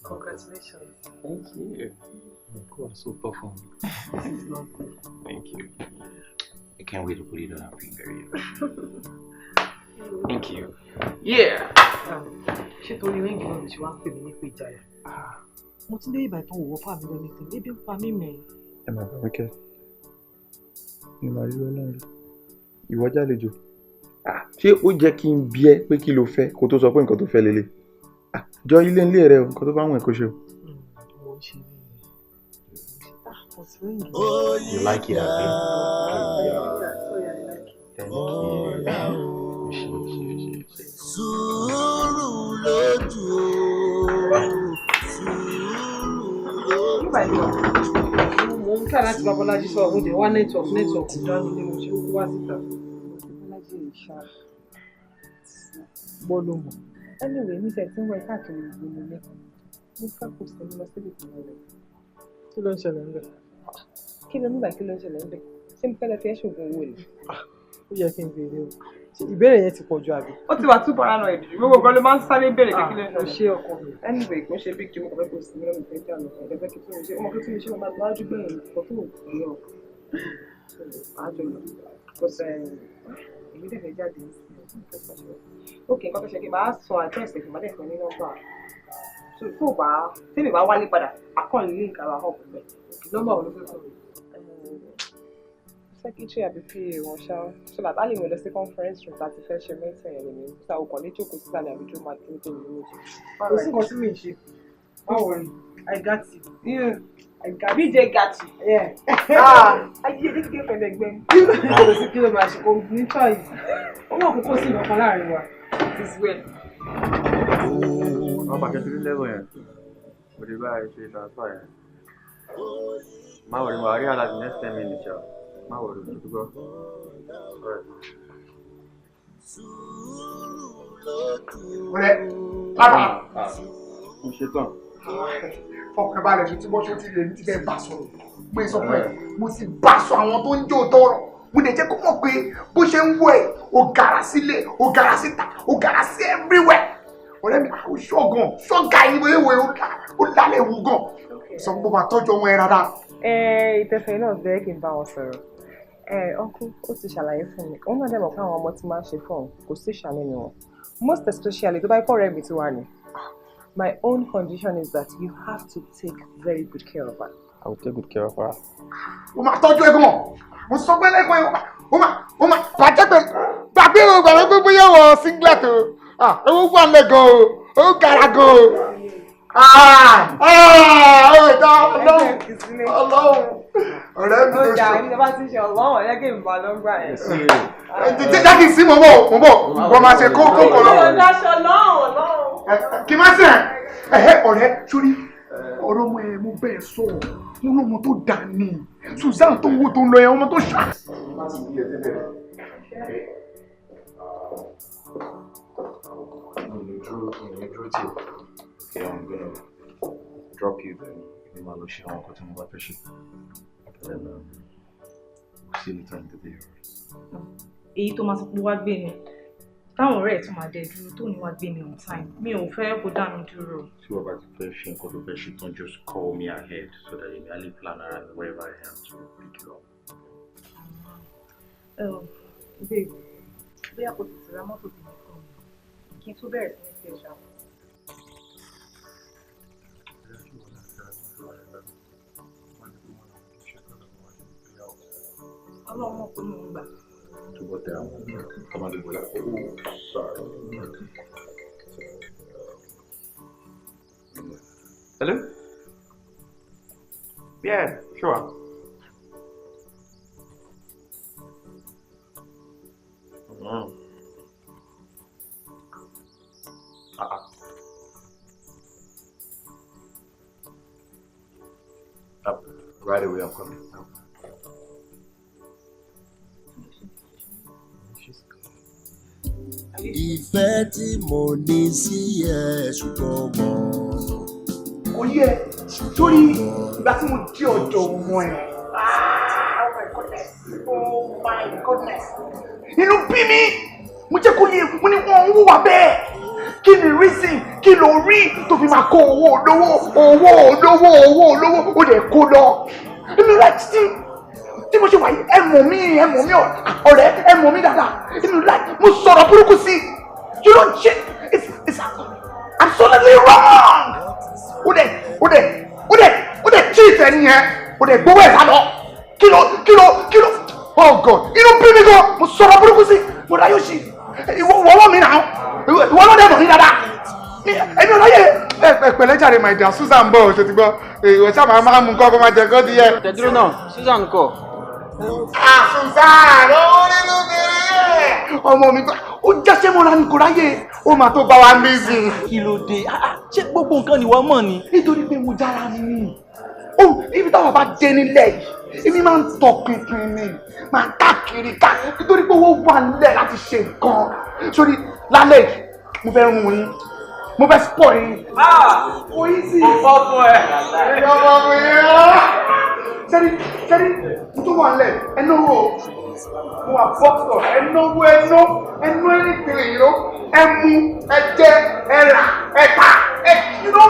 Congratulations. Thank you. You are so performed. This is lovely. Thank you. I can't wait to put it on our finger. Thank you. Yeah. Ṣé torí ríǹgì náà lè ṣe wá ń pè mí ní pé ìjayà? Mo ti dé ìbà ìtàn òwò fún àmì lọ́nà ìtàn. Ebi ń pa mí mẹ́rin. Ẹ máa bá wíkẹ́. Mi máa rí ọlọ́run rí. Ìwọ jálejò. Ṣé ó jẹ́ kí n bi ẹ́ pé kí lo fẹ́ kó tó sọ pé nǹkan tó fẹ́ lélẹ̀? Jọ ilé ńlé rẹ o, nǹkan tó bá wùn ẹ́ kó ṣe o. You like it, Abi? Thank you. Sùúrù lójú mo ń kà láti bá Bọ́lájí sọ ọ̀hún dé wá network dání ni mo ṣe kó wá síta. Bọ́lájí lè ṣá bọ́ ló mọ̀. Anyway, mi tẹ̀ tí ń wọ káàkiri ìgbìmọ̀ mi. Mo fẹ́ kó sẹ́ni lọ síbi ìpínlẹ̀ rẹ̀. Kí ló ń ṣẹlẹ̀ ń bẹ̀? Kí ló ń ṣẹlẹ̀ ń bẹ̀? Ṣé mo fẹ́ lọ fi ẹ́ ṣògùn owó ni? Ó yẹ kí n béèrè o. Ìbéèrè yẹn ti pọ̀ ju àbí. Ó ti wà too paranoid jù. Gbogbo nǹkan ló máa ń sáré béèrè kékeré náà. Ó ṣe ọkọ mi. Anyway, kò ṣe big deal, mo kàn fẹ́ kó sí mílíọ̀nù tó ń jà lọ. Ẹ̀dẹ̀fẹ́ kí tí mo ṣe, ọmọ kí tí mo ṣe, mo máa gbájú gbẹ̀yìn nǹkan tó wù mí ọ̀. Àjọ lọ. Kò sẹ́ èmi dẹ̀ fẹ́ jáde ní ìsìn. Ok, nǹkan tó ṣe kí n bá sọ àdírẹ́sì fún bàdẹ́ fún ní nọ́mbà. Tó bá tèmi bá wálé padà, àkọ́ọ̀lì link ara hàn pẹ̀. Nọ́mbà wo ló fẹ́ fún mi? Secretary àbí PA wọn ṣá so that Ali mi lọ sí conference room láti fẹ́ ṣe mẹ́sàn-án yẹn lèmi níta ọkàn ní jókòó sísàlẹ̀ àbí jó máa dúró tó lè lójú. Kò sí nǹkan tí mi ṣe. Báwo ni? I got you. BJ got you. Ayé ilé kíkẹ́ pẹ̀lú ẹgbẹ́. Kò sí kí ló máa ṣe kò ní choice. Ó wà kókó sí ìdọ̀kan láàrin wa. This way. Wọ́n bá kẹ́tí lẹ́wọ̀ yẹn. Mo lè bá ẹ ṣe transfer yẹn. Má wọlé wà á rí àlàjì next 10 minutes ṣá. Má wọlé tó gbọ́. Ọ̀rẹ́, lábàá. Mo ṣe tán. Fọkàn balẹ̀ mi tí bọ́ ṣó ti lè ní ti bẹ́ẹ̀ bá sọ̀rọ̀. Mo sọ fún ẹ, mo ti bá sọ àwọn tó ń jó tọrọ. Mo lè jẹ́ kó mọ̀ pé bó ṣe ń wọ̀ ẹ́, ó gara sílé, ó gara síta, ó gara sí everywhere. Ọ̀rẹ́ mi, ó ṣọ́gàn, ṣọ́gà yìí bóyá ìwé ó lálẹ́ wù gan. Sọ pé bá tọ́jú ọmọ ẹ rárá. Ìtẹ̀fẹ̀ náà bẹ́ẹ̀ kí n bá wọn sọ̀rọ̀. Uncle, ó ti ṣàlàyé fún mi. Òun náà dẹ̀ mọ̀ pé àwọn ọmọ tí máa ń ṣe fún òun kò sí ìṣàmì ni wọn. Most especially tó bá kọ́ ọ̀rẹ́ mi tí wà ní. My own condition is that you have to take very good care of her. I will take good care of her. Ó máa tọ́jú ẹ gan. Mo sọ pé lẹ́kọ̀ọ́ ẹ̀ ó máa bàjẹ́ pé gbàgbé pé bóyá wọ singlet o. Owó wà lẹ̀ gan o. Ó gara gan o. Ó dá Ọlọ́run. Ọ̀rẹ́ mi ló ṣe. Ó jà ní bá ti ṣe ọlọ́run ẹ̀yẹ́ kí n bá lọ́gbà ẹ̀. Jẹ́ kí n sí mo bọ̀. Wọ́n máa ṣe kókó kan lọ. Ó dáṣọ lọ́rùn. Kí n má sẹ̀ ọ̀rẹ́ sórí ọ̀rọ̀ ọmọ ẹ̀ mo bẹ́ẹ̀ sọ̀rọ̀ mo ní ọmọ tó dà ní Susan tó wó tó ń lọ yẹn ọmọ tó ṣá. Okay, I'm gonna drop you then. You might lose your uncle to move up fish. Then we'll see you later in the day. Èyí tó máa sọ pé wá gbé mi táwọn ọ̀rẹ́ ẹ̀ tún máa dẹ dúró tó ní wá gbé mi on time mi ò fẹ́ kó dá mi dúró. See what about the fish and the fish? Don't just call me ahead so that you may only plan around wherever I am to pick you up. Babe, bí a kò tètè ra mọ́tò bí mi fún mi kí n tó bẹ̀rẹ̀ sí ní ṣe ṣá. Ọlọ́run mọ̀ pé mo ń gbà. To go down, come on, go like, oh, sorry. Hello? Yeah, sure. Right away, I'm coming. Ìfẹ́ tí mo ní sí ẹ ṣùgbọ́n mọ́. Kò yẹ sórí ìgbà tí mo jí ọjọ́ ọmọ ẹ̀. Oh my goodness. Inú bí mi, mo jẹ́ kó yẹ mo ní wọ́n ń wúwa bẹ́ẹ̀. Kí ni reason kí ló rí tó fi máa kó owó olówó ó lè kó lọ. Inú rẹ̀ tí mo ṣe wáyé ẹ mọ̀ mí ọ̀rẹ́ ẹ mọ̀ mí dáadáa inú láì mo sọ̀rọ̀ burúkú sí you don't shit it's absolutely wrong ó dẹ̀ cheat ẹni yẹn ó dẹ̀ gbowó ẹ̀ sálọ kí ló oh God inú bí mi gan mo sọ̀rọ̀ burúkú sí mo dá yóò ṣe ìwọ́wọ́ mi náà ìwọ́ ló dẹ̀ mọ̀ mí dáadáa ẹni ọ̀láyè pẹ̀lẹ́ jàre my dear Susan bọ̀ ṣe ti gbọ́ ìwọ sábà máa mú nǹkan kó máa jẹ kó ti yẹ. tẹ̀dúró náà Susan kọ. Susan owó nínú kiri ọmọ mi ó jáṣẹ́ mọ́ra ní kò ráyè ó máa tó bá wa ń bí sí i. kí ló dé ṣé gbogbo nǹkan ni wọ́n mọ̀ ni. nítorí pé mo jára mi ni ibi táwọn bá dé nílẹ̀ yìí èmi máa ń tọ pinpin ni máa ń káàkiri nítorí pé owó wà nílẹ̀ láti ṣe nǹkan sórí lálẹ́ yìí mo fẹ́ rún yín mo fẹ́ spọ̀ yín. oyin sí ọkọ ẹ. ọmọ mi sẹ́ni tó wà lẹ̀ ẹnáwó mo wà bọ́sọ̀ ẹnáwó ẹnú anything you know ẹmu ẹjẹ ẹrà ẹta èmi ò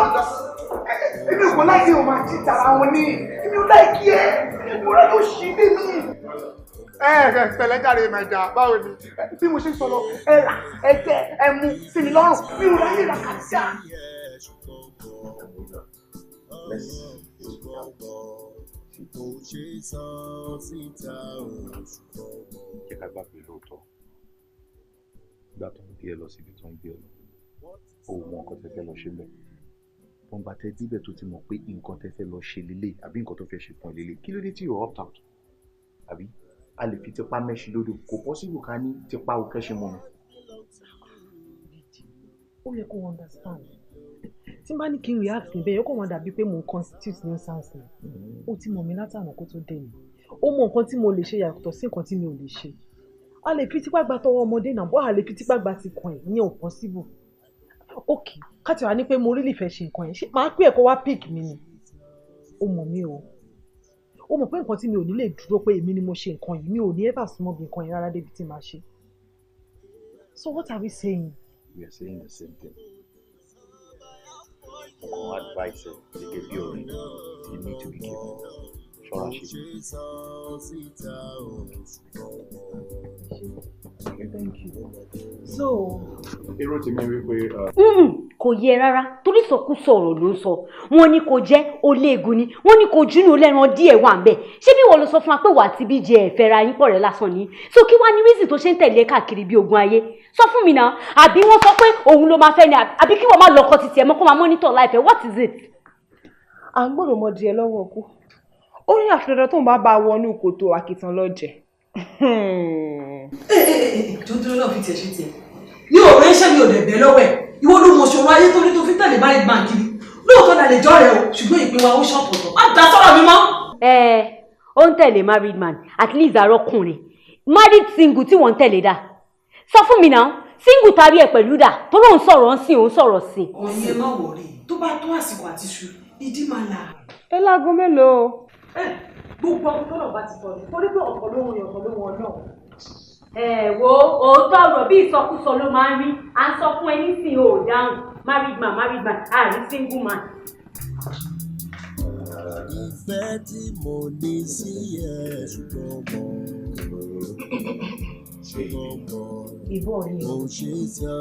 kò láìkí o máa jí tara wọn ní èmi ò láìkí ẹ mo rẹ ló ṣí dé mí. pẹ̀lẹ́ jàre mẹja báwo ni bí mo ṣe sọ lọ ẹrà ẹjẹ ẹmu sí mi lọ́rùn mi ò ráyè làkàtà. Jẹ́ ká gbà pé lóòótọ́ gbà tó ń gbé ẹ lọ síbi tó ń gbé ẹ lọ òun mọ nǹkan tẹ́ fẹ́ lọ ṣe lẹ̀ wọ́n bá tẹ díbẹ̀ tó ti mọ̀ pé nǹkan tẹ́ fẹ́ lọ ṣe lélẹ̀ àbí nǹkan tó fẹ́ ṣe fún ẹ lélẹ̀ kí ló dé tí yóò opt out àbí a lè fi tipa mẹ́ṣin lódò kò possible ká ní tipa òkẹ́ṣin mọ́ mi. ó yẹ kó understand tí n bá ní kí n react níbẹ̀ yóò kàn wọ́n dàbí pé mò ń constitute nuisance ni ó ti mọ̀ mí látàná kó tó dé mi ó mọ nǹkan tí mo lè ṣe yàtọ̀ sí nǹkan tí mi ò lè ṣe a lè fi tipá gba tọwọ́ ọmọdé náà bó a lè fi tipá gba ti kàn ẹ̀ ìyẹn ò possible Okay, káti wá ní pé mo really fẹ́ ṣe nǹkan yẹn. Ṣé máa pé ẹ̀kọ́ wá pick mi ni? Ó mọ̀ mí o. Ó mọ̀ pé nǹkan tí mi ò ní lè dúró pé èmi ni mo ṣe nǹkan yìí. Mi ò ní ever súnmọ́ bí nǹkan yẹn rárá débi tí màá ṣe. So what are we saying? We are saying the same thing. Our advice is you need to be careful. Thank you. So. Èrò tèmi wípé. Kò yẹ rárá torí sọkúsọ ọ̀rọ̀ ló ń sọ wọ́n ní kò jẹ́ oléegun ni wọ́n ní kò júnú lẹ́ran díẹ̀ wà ń bẹ̀ ṣé bí wọ́n lọ sọ fún wa pé wà á ti bí jẹ ẹ̀fẹ́ ra yín pọ̀ rẹ̀ lásán ni so kí wàá ní reason tó ṣe ń tẹ̀lé káàkiri bí ogun ayé sọ fún mi náà àbí wọ́n sọ pé òun ló máa fẹ́ ni àbí kí wọ́n má lọ́kọ títí ẹ̀ mọ́ kó máa monitor life ẹ̀ what is it. À ń gbọ́dọ̀ mọ díẹ̀ lọ́wọ́ kú ó ní àfẹ́dọ́ tó ń bá wọnú kòtò àkìtàn lọ́jẹ̀. Tuntun náà fi tiẹ̀ ṣe tiẹ̀ ní òun ẹ̀ṣẹ̀ mi ò dẹ̀ bẹ́ẹ̀ lọ́wọ́ ẹ̀ ìwọ ló mọ̀ ṣòro ayé tó ní tó fi tẹ̀lé báyìí gbà kiri lóòótọ́ la lè jọ́ rẹ̀ o ṣùgbọ́n ìpín wa ó ṣọ̀tọ̀tọ̀ má dá sọ́rọ̀ mi mọ́. Ó ń tẹ̀lé married man at least àrọ́kùnrin married single tí wọ́n ń tẹ̀lé dà sọ fún mi náà single tàbí ẹ̀ pẹ̀lú dà tó lóun sọ̀rọ̀ ń sìn òun sọ̀rọ̀ sí. ọ̀yin ẹ má wọ̀rí tó bá tó àsìkò àti ṣu ìdí máa là. ẹ láago mélòó. Gbogbo ọkùnrin tó náà bá ti sọ ní torí pé ọ̀pọ̀ ló wọn ọ̀pọ̀ ló wọn náà. Wo òótọ́ ọ̀rọ̀ bí ìsọkúsọ ló máa ń rí à ń sọ fún ẹni sìn ò dáhùn married man àrí single man. Ìfẹ́ tí mo ní sí ẹ ṣùgbọ́n mo ṣe sọ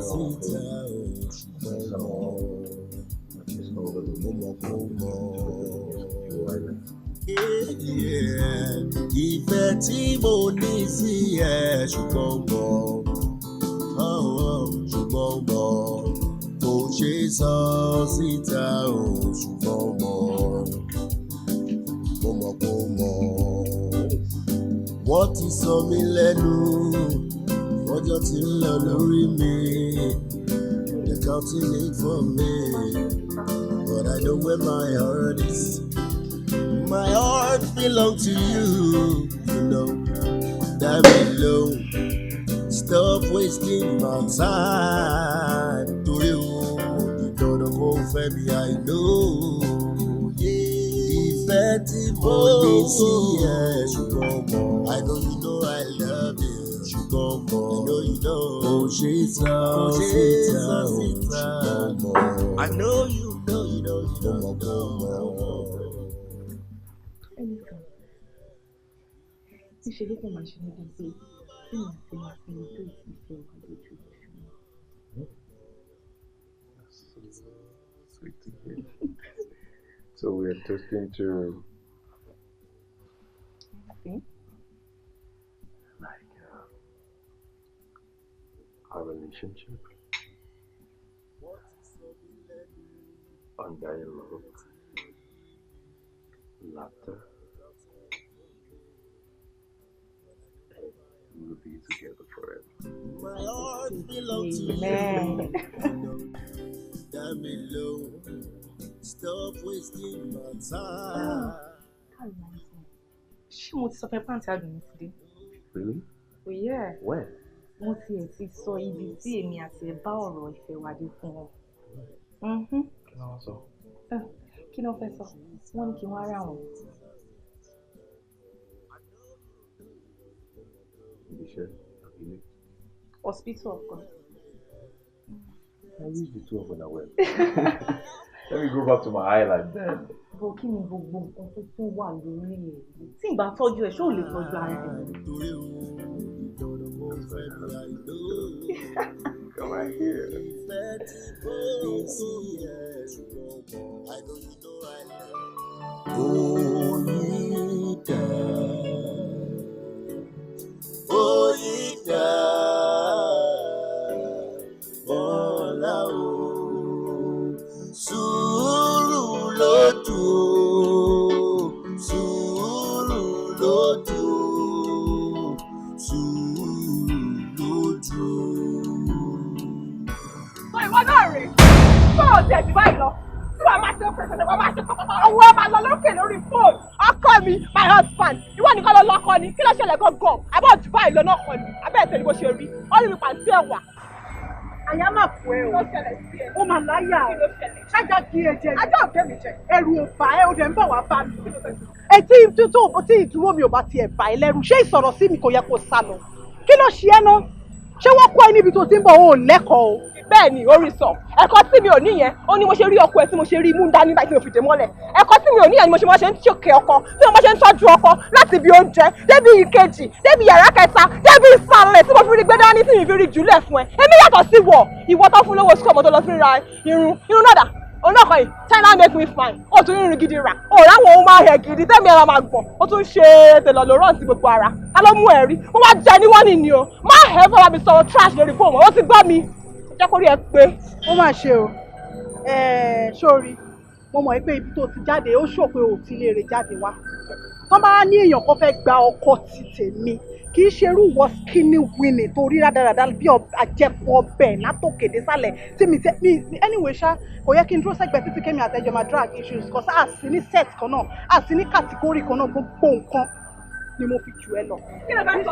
síta ṣùgbọ́n mo mọ̀ kó mọ̀. Ìfẹ́ tí mo ní sí ẹ ṣùgbọ́n mo ṣe sọ síta ṣùgbọ́n mo mọ̀ kó mọ̀. Wọ́n ti sọ mí lẹ́nu ọjọ́ tí ń lọ lórí mi. They're counting it for me, but I know where my heart is. My heart belongs to you, you know. That alone. Stop wasting my time. To you, you don't go for me, I know. Ìfẹ́ tí mo ní sí ẹ ṣùgbọ́n mọ̀. I know you know I love you ṣùgbọ́n mọ̀. I know you know. Kò ṣe sọ síta ṣùgbọ́n mọ̀. I know you know you know you know you know. Ẹnìkan tí ṣe ló kàn máa ṣe níbi pé bí màá fi máa fi ojú ìfẹ́ ọ̀kan lójú ìfẹ́. So we are toasting to like our relationship, undying love, laughter, and we will be together forever. My heart belongs to you. Stop wasting my time. Ṣé mo ti sọ fẹ́ pàǹtí àdùnní ti dé? Really? Oh yeah. When? Mo ti sọ ibi tí èmi àti ẹ bá ọ̀rọ̀ ìfẹ́ wa dé fún wọn. Kí ló wá sọ? Kí ló fẹ́ sọ? Wọ́n ní kí wọ́n rà wọ́n. Ibiṣẹ́ àbílẹ̀. Hospital of course. I wish the two of them are well. Let me go back to my island then. Bó kí ni gbogbo nǹkan tó tún wà lórí ẹ̀? Tí ìgbà tọ́jú ẹ̀ ṣé ò lè tọ́jú ara ẹ̀? Come right here. My husband, you want to call a lock on it? Kí ló ṣẹlẹ̀ gangan? About Dubai lọ náà kàn ní. Abẹ́ ẹ̀tẹ̀ ni bó ṣe rí. Ó rí mi pàǹtí ẹ̀wà. àyà máa fò ẹ o ó máa láyà o ṣájà kí ẹ jẹ ajá ọ̀gẹ́ mi jẹ ẹrù ò bá ẹ ó dẹ̀ ń bọ̀ wá bá mi. etí ìdúró mi ò bá tiẹ̀ bá ẹ lẹ́rù ṣé ìsọ̀rọ̀ sí mi kò yẹ kó sá lọ kí ló ṣe ẹ́ náà ṣé wọ́n kọ́ ẹ níbi tó ti ń bọ̀ ó lẹ́kọ̀ọ́ o. bẹ́ẹ̀ ni orí sọ ẹ̀kọ́ tí mi ò ní yẹn ó ní mo ṣe rí ọkọ ẹ tí mo ṣe rí mú dání báyìí tí mo fìdí mọ́lẹ̀ ẹ̀kọ́ tí mi ò ní yẹn ni mo ṣe ń ṣòkè ọkọ tí mo ṣe ń tọ́jú ọkọ láti ibi oúnjẹ débi ìkejì débi yàrá kẹta débi ìsàlẹ̀ tí mo fi rí gbé dání tí mi fi rí jùlẹ̀ fún ẹ èmi yàtọ̀ sí wọ ìwọ tó fún lówó sukọ̀ mọ́tò lọ fi ra irun náà dà olóòkọ yìí China make me fine ó tún irun gidi rà ó ráwọn ohun máa hẹ gidi tẹ́mi ara máa gbọ̀n ó tún ṣe tèlọ̀ ló rọ̀ sí gbogbo ara ta ló mú ẹ rí ó wá jẹ ní wọ́n nìyí o má hẹ́ fọwọ́ mi sọ̀rọ̀ trash lórí fóònù ó ti gbọ́ mi jẹ́ kó rí ẹ pé. ó mà ṣe o sórí mo mọ̀ pé ibi tó ti jáde ó ṣò pé ò ti lè rè jáde wá tán bá ní èèyàn kan fẹ́ gba ọkọ ti tèmi kì í ṣerú wọ skinny winning tó rí rádaràdà bí àjẹpọ̀ ọbẹ̀ látòkèdè sálẹ̀ tí mi anyway ṣá kò yẹ kí n dúró sẹ́gbẹ̀ẹ́ títí kémi àtẹ̀jọ́ máa drag issues kọ́ sá àsì ní set kan náà àsì ní category kan náà gbogbo nǹkan ni mo fi jù ẹ lọ. kí ló bá sọ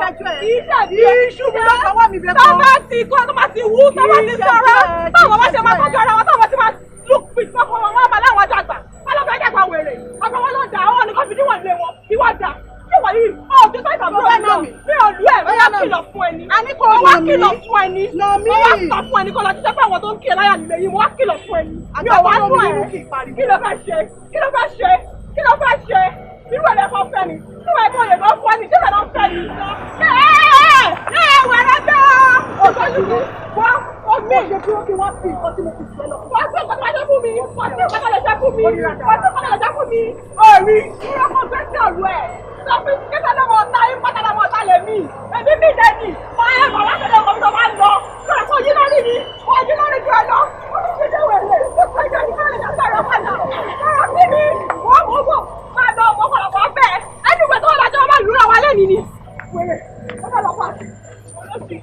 iṣu mi ló fọwọ́ mi bẹ́ẹ̀ kọ́. tọ́ba ti kọ́ tọ́ba ti wú tọ́ba ti sọ̀rọ̀ táwọn bá ṣe máa tọ́jú ara wọn táwọn ti máa look fit fọkàn wọn wọn bá láwọn dàgbà wọn lọ fẹ́ dàgbà wèrè ọkọ̀ wọn lọ dà ọ́ ní kọ́fí níwọ̀n lé wọn ìwọ dà ṣé wà yìí ọ̀ tó sáyé tàbí ọ̀rẹ́ náà mi ò lú ẹ̀ wọ́n wá kìlọ̀ fún ẹni wọ́n wá kìlọ̀ fún ẹni wọ́n wá sọ fún ẹni kọ́ lọ jíjẹ́ pé àwọn tó ń kí ẹ láyà nílé yìí wọ́n wá kìlọ̀ fún ẹni mi ò wá nú ẹ̀ kí ló fẹ́ ṣe kí ló fẹ́ ṣe kí ló fẹ́ ṣe irú ẹ̀ lẹ́kọ̀ọ́ fẹ́ mi irú ẹ̀ kọ́ lè lọ́ fún ẹni ṣé lọ́ fẹ́ mi wẹ̀rẹ̀ bẹ́ẹ̀ ọ̀tọ́jú mi wọ́n mi ṣe dúró kí wọ́n fi nǹkan tí mo fi jù ẹ lọ. wọ́n tún ìkọ́tà lè fún mi wọ́n tún ìkọ́tà lè jẹ́ fún mi wọ́n tún ìkọ́tà lè jẹ́ fún mi. òòrì ìrọ́pọ̀ gbé sí ọ̀rọ̀ ẹ̀ sọ fún kíkẹ́ lọ́wọ́ ọ̀tá yín pátá lọ́wọ́ ọ̀tá lè mí èmi mi dẹ̀ ní wọ́n ẹ̀ bọ̀ láti lè kọ́mi tó máa ń lọ sọ̀rọ̀ kó yí lórí mi wọ́n yí lórí ju ẹ lọ wọ́n ti ṣe wẹ̀rẹ̀ ẹjọ́ yí lórí mi sọ̀rọ̀ padà sọ̀rọ̀ sí mi wọ́n mú bò máa lọ ọ̀pọ̀lọpọ̀ bẹ́ẹ̀ ẹni ìgbẹ́ tó wọ́n lájọ́ máa lùrọ̀ wa lẹ́nìí ni wẹ̀rẹ̀ ọ̀pọ̀lọpọ̀ olóṣì.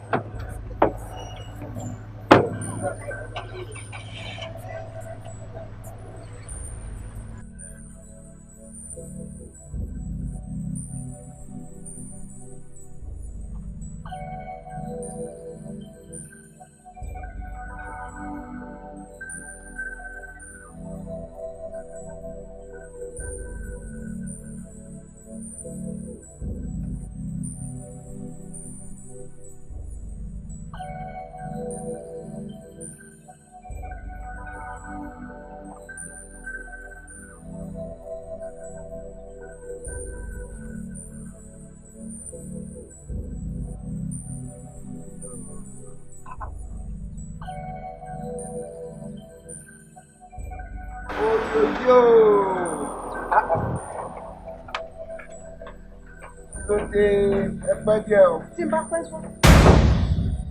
tí n bá pẹ́ sọ.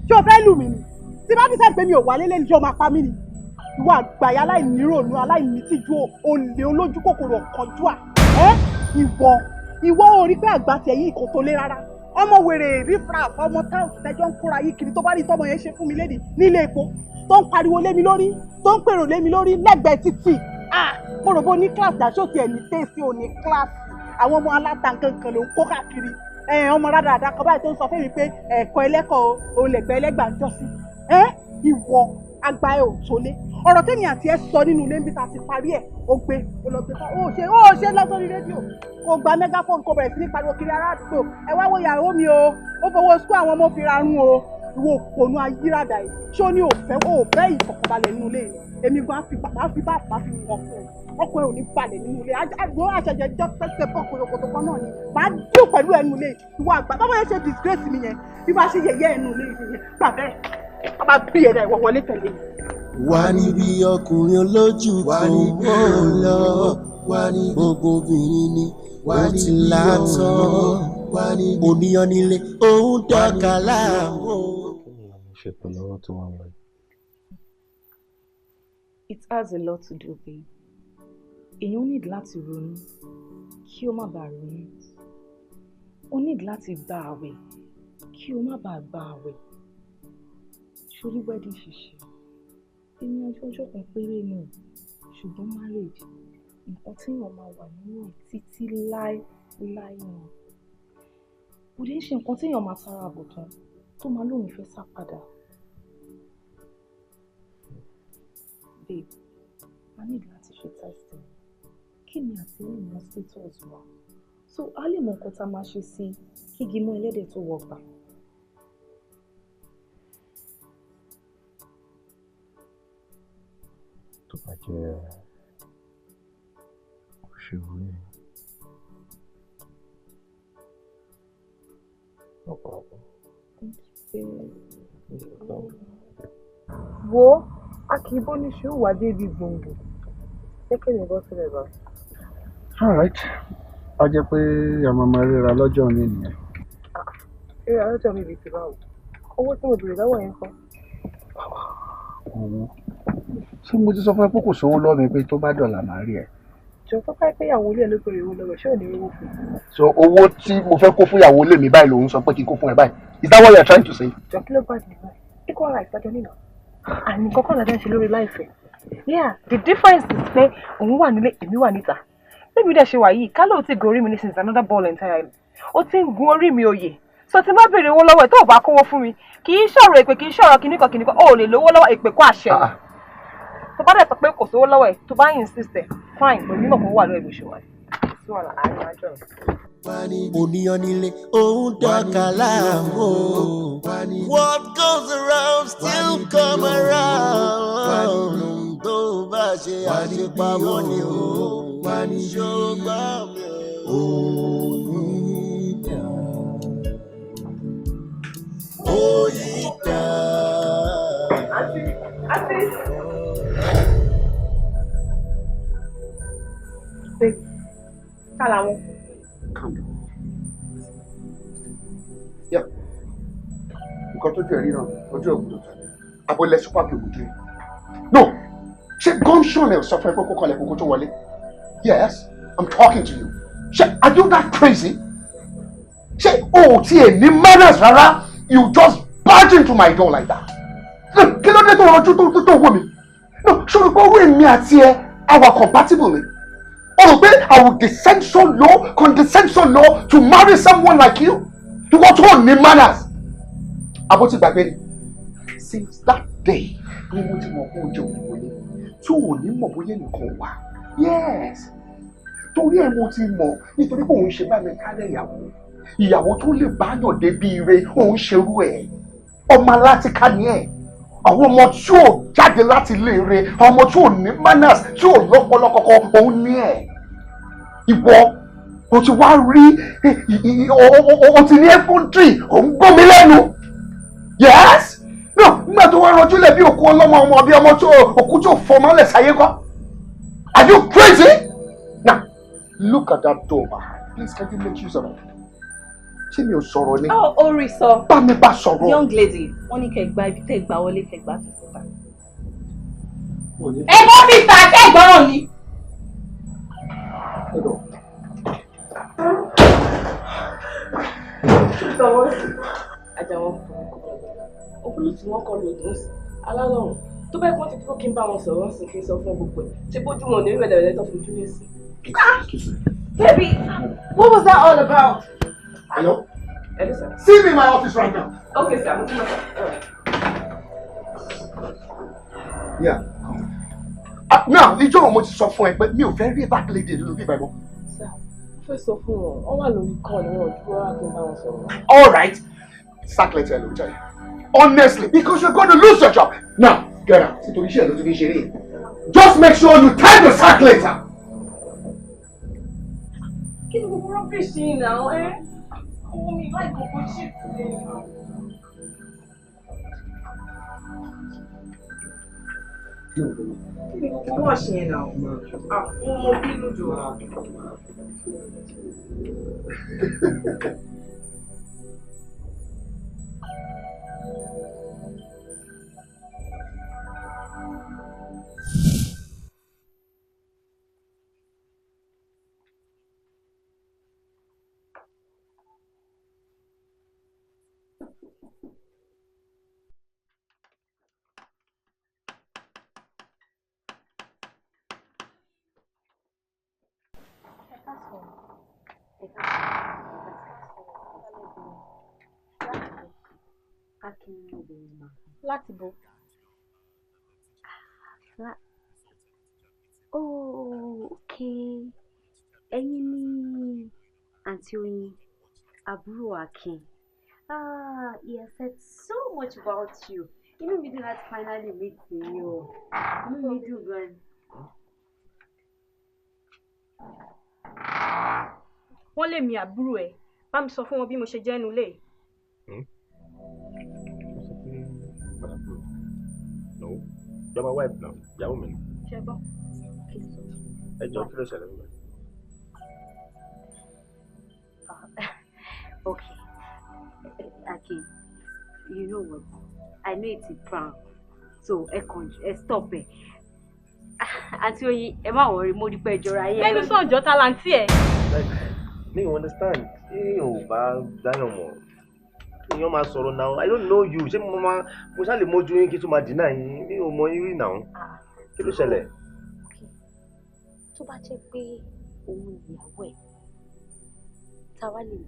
ṣé o fẹ́ lù mí ni tí bá dísẹ́ pé mi ò wálé lẹ́nu tí o máa pa mí ni ìwọ àgbàyà aláìníròònú aláìnítìjú olè olójú kòkòrò ọ̀kánjúà ìwọ ò rí pé àgbà tiẹ̀ yìí kò tó lé rárá ọmọ wèrè rífra ọmọ táwọn tẹjọ ń kóra yìí kiri tó bá rí tọmọ yẹn ṣe fún mi lédi nílé epo tó ń pariwo lé mi lórí tó ń pèrò lé mi lórí lẹ́gbẹ̀ẹ́ títì mo rò bó ní kíláàsì àṣọ tiẹ̀ ní tẹ́sí òní kíláàsì àwọn ọmọ alátankankan ló ń kó káàkiri ọmọ rádaràdà kan báyìí tó ń sọ fún mi pé ẹ̀kọ́ ẹlẹ́kọ̀ọ́ òun lẹ̀gbẹ́ ẹlẹ́gbàá ń jọ́sí ìwọ àgbà ẹ̀ ò tó lé ọ̀rọ̀ tẹ́mi àti ẹ sọ nínú ilé níbi tá a ti parí ẹ̀ ó gbé ó lọ gbé ó ṣe lọ́sọ̀rí rédíò kó gba megaphone kó bẹ̀rẹ̀ sí ní pariwo kiri ará àdúgbò ẹ wá wo ìyàwó mi o ó fowó sukú àwọn ọmọ fi rarun o ìwọ òpònú ayírádà yìí ṣé ó ní òfẹ́ ìfọ̀kànbalẹ̀ nínú ilé yìí èmi gan á fi bá wọ́n fún ẹ ọkọ ẹ ò ní balẹ̀ nínú ilé àgbo àṣẹjẹ jọ pẹ́sẹ̀ bọ́ kòtòkòtò kan náà ni màá dùn pẹ̀lú ẹnu ilé ìwọ àgbà báwo yẹn ṣe disgrace mi yẹn bí wàá ṣe yẹ̀yẹ́ ẹnu ilé yẹn gbà bẹ́ẹ̀ a máa bí ẹ̀rẹ̀ ìwọ wọlé tẹ̀lé. wà níbi ọkùnrin olójú tó wò lọ wà ní gbogbo obìnrin ni wà ti látọ̀ oníyan nílé òun dọ́kà láàmú. It has a lot to do, babe. Èèyàn need láti ronú kí ó má bàa ronú. Ó need láti gba àwẹ̀ kí ó má bàa gba àwẹ̀. Ṣorí wedding ṣíṣe. Èmi ọjọ́ kan péré nù. Ṣùgbọ́n marriage nǹkan tí èèyàn máa wà nínú ẹ̀ títí láéláé ni. Kò dé ṣe nǹkan tí èèyàn máa tara àbò tán tó máa lóun fẹ́ sá padà. Babe, I need láti ṣe testing. Kí ni àti ní ìmọ̀ status wa? So, a lè mọ nǹkan tá a máa ṣe sí kí igi mọ́ ẹlẹ́dẹ̀ tó wọgbà. Tó bá jẹ́ òṣèré, no problem. Thank you, babe. Wo, a kì í bọ́ ní ṣé ó wà débi gbòǹgbò. Ṣé kí ni bọ́ sílẹ̀ bá? All right. A jẹ́ pé àmọ́ máa ríra lọ́jọ́ ní nìyẹn. Ríra lọ́jọ́ mi bìí ti báwo? Owó tí mo bèrè lọ́wọ́ yẹn kọ́. Owó. Ṣé mo ti sọ fún ẹ pé kò sówó lọ́wọ́ mi pé tó bá dọ̀là máa rí ẹ? Jọ tó bá pé ìyàwó ilé ẹ ló bèrè owó lọ́wọ́ ṣé ò ní owó fún un? So owó tí mo fẹ́ kó fún ìyàwó ilé mi báyìí lòun sọ pé kí n kó fún ẹ báyìí. Is that what you are trying to say? Jọ kí ló bá ti báyìí? Equal rights lọ́jọ́ nínú. Àní kọ́kọ́ lọ́jọ́ ń ṣe lórí láìfẹ́. Yeah, the difference is pé òun wà nílé èmi wà níta. Bébí dẹ̀ ṣe wà yìí, ká lóò ti gorí mi ní since another ball entirely. Ó ti ń gun orí mi òye. So tí má bèrè owó lọ́wọ́ ẹ̀ tó ò bá kówó fún mi, kì í ṣọ̀rọ̀ èpè kì í ṣọ̀rọ̀ kìnnìkan, ó lè lówó lọ́wọ́ èpè kó àṣẹ. Tó bá dẹ̀ sọ pé kò sówó lọ́wọ́ ẹ̀, tó bá insist ẹ̀, fine, mo nímọ̀ kó wà lọ́wọ́ ìbùsùn wa. Sí wàhálà àárín àjọ rẹ̀. Oníyan nílé òun dọ́kà láàmú. What goes around still come around. Tó bá ṣe àṣepamọ́ ni o, ṣọgbà mi o. Oyida. Kálàmù. Yeah. Nǹkan tó jẹ́ rí náà, ojú ògùn tó abọ́lẹ̀ super kí ògùn tó yẹ. No! Ṣé Gumshoe ẹ̀ sọ fún ẹ pé kó kọlẹ̀ kókó tó wọlé? Yes, I'm talking to you. Ṣé are you that crazy? Ṣé o tiẹ̀ ní manners rárá? You just barge into my door like that. Kí ló dé tó rọjú tó wò mí? No, ṣé o rí pé owó èmi àti ẹ our compatible ni? O rò pé I will descend so low, condescend so low to marry someone like you? You want to hold me manners? Àbótí gbàgbé ni. Since that day, ni mo ti mọ̀ pé oúnjẹ òyìnbó ni. Tí ò ní mọ̀ bóyá nìkan wà. Yes. Torí ẹ̀ mo ti mọ̀ nítorí pé òun ṣe bá mi kálẹ̀ ìyàwó. Ìyàwó tó lè báyọ̀ débi ire òun ṣerú ẹ̀. Ọmọ alátìká ni ẹ̀. Àwọn ọmọ tí ò jáde láti ilé ire, ọmọ tí ò ní manners, tí ò lọ́pọlọ kọ̀kọ̀ òun ni ẹ̀. Ìwọ o ti wá rí o ti ní infantry o ń gbọ́ mi lẹ́nu. Yes? No, nígbà tó wá rọjú lẹ̀ bí òkú ọlọ́mọ bí ọmọ tó òkú tó fọmọ́lẹ̀ sáyé kọ́. Are you crazy? Now, look at that door behind. Please, can you make use of it? Ṣé mi ò sọ̀rọ̀ ni? Orí sọ. Bá mi bá sọ̀rọ̀. Young lady, wọ́n ní kẹgbà ibi tẹ́ gbà wọlé kẹgbà tó síta. Ẹ bọ́ mi ta kẹ́gbọ́n mi. Àjàwọ̀n òkúlù tí wọ́n kọ lòdùn sí alálọ́run tó bẹ́ẹ̀ kó ti dúró kí n bá wọn sọ̀rọ̀ sí kí n sọ fún gbogbo ẹ̀ ṣé bójú wọn ní rẹ̀dẹ̀rẹ̀dẹ̀ tó fojú lé sí. Baby, what was that all about? Hello? Hello, sir. See me in my office right now. Okay, sir. Yeah. Now, ìjọ́ mo ti sọ fún ẹ pé mi ò fẹ́ rí back lady nínú bíbá ẹ̀mọ́. Sir, fẹ́ sọ fún wọn, wọ́n wà lórí kọ́ ni wọ́n dúró wá kí n bá wọn sọ̀rọ̀. All right. Sack letter ló jẹ́. Honestly, because you're going to lose your job. Now, get out. Nítorí iṣẹ́ ló ti fi ṣeré. Just make sure you type the sack letter. Kí ni gbogbo rọ́bìṣì yìí náà ẹ́? Ọmọ mi láì gbogbo ṣíìpù lè nà. Kí ni gbogbo wọ́n ṣe yẹn náà? Mo bínú jù wá. Láti bo. Oh, okay. Ẹ̀yin ni Aunty Oyin, àbúrò Akin. He has said so much about you. Inú mi dùn láti finally meet you. Inú mi dùn gan. Wọ́n lè mi àbúrò ẹ̀. Bá mi sọ fún wọn bí mo ṣe jẹ́ inú ilé. No, you're my wife now. Ìyàwó mi ni. Ṣé gbọ́? Ẹ jọ̀ọ́ kí ló ṣẹlẹ̀ nígbà? Okay. Akin, you know what? I know it's a prank. So, stop it. Aunty Oyin, ẹ má worry, mo dúpẹ́ jọra yẹn. Bẹ́ẹ̀ni sọ̀jọ́ talent ẹ̀. Me understand. Èèyàn ò bá dáyàn mọ̀. Èèyàn máa sọ̀rọ̀ now. I don't know you. Ṣé mo ṣá lè mójú yín kí tó máa dínà yín? Mi ò mọ yín rí now. Kí ló ṣẹlẹ̀? Tó bá jẹ́ pé òun ìyàwó ẹ̀, táwa lè mú.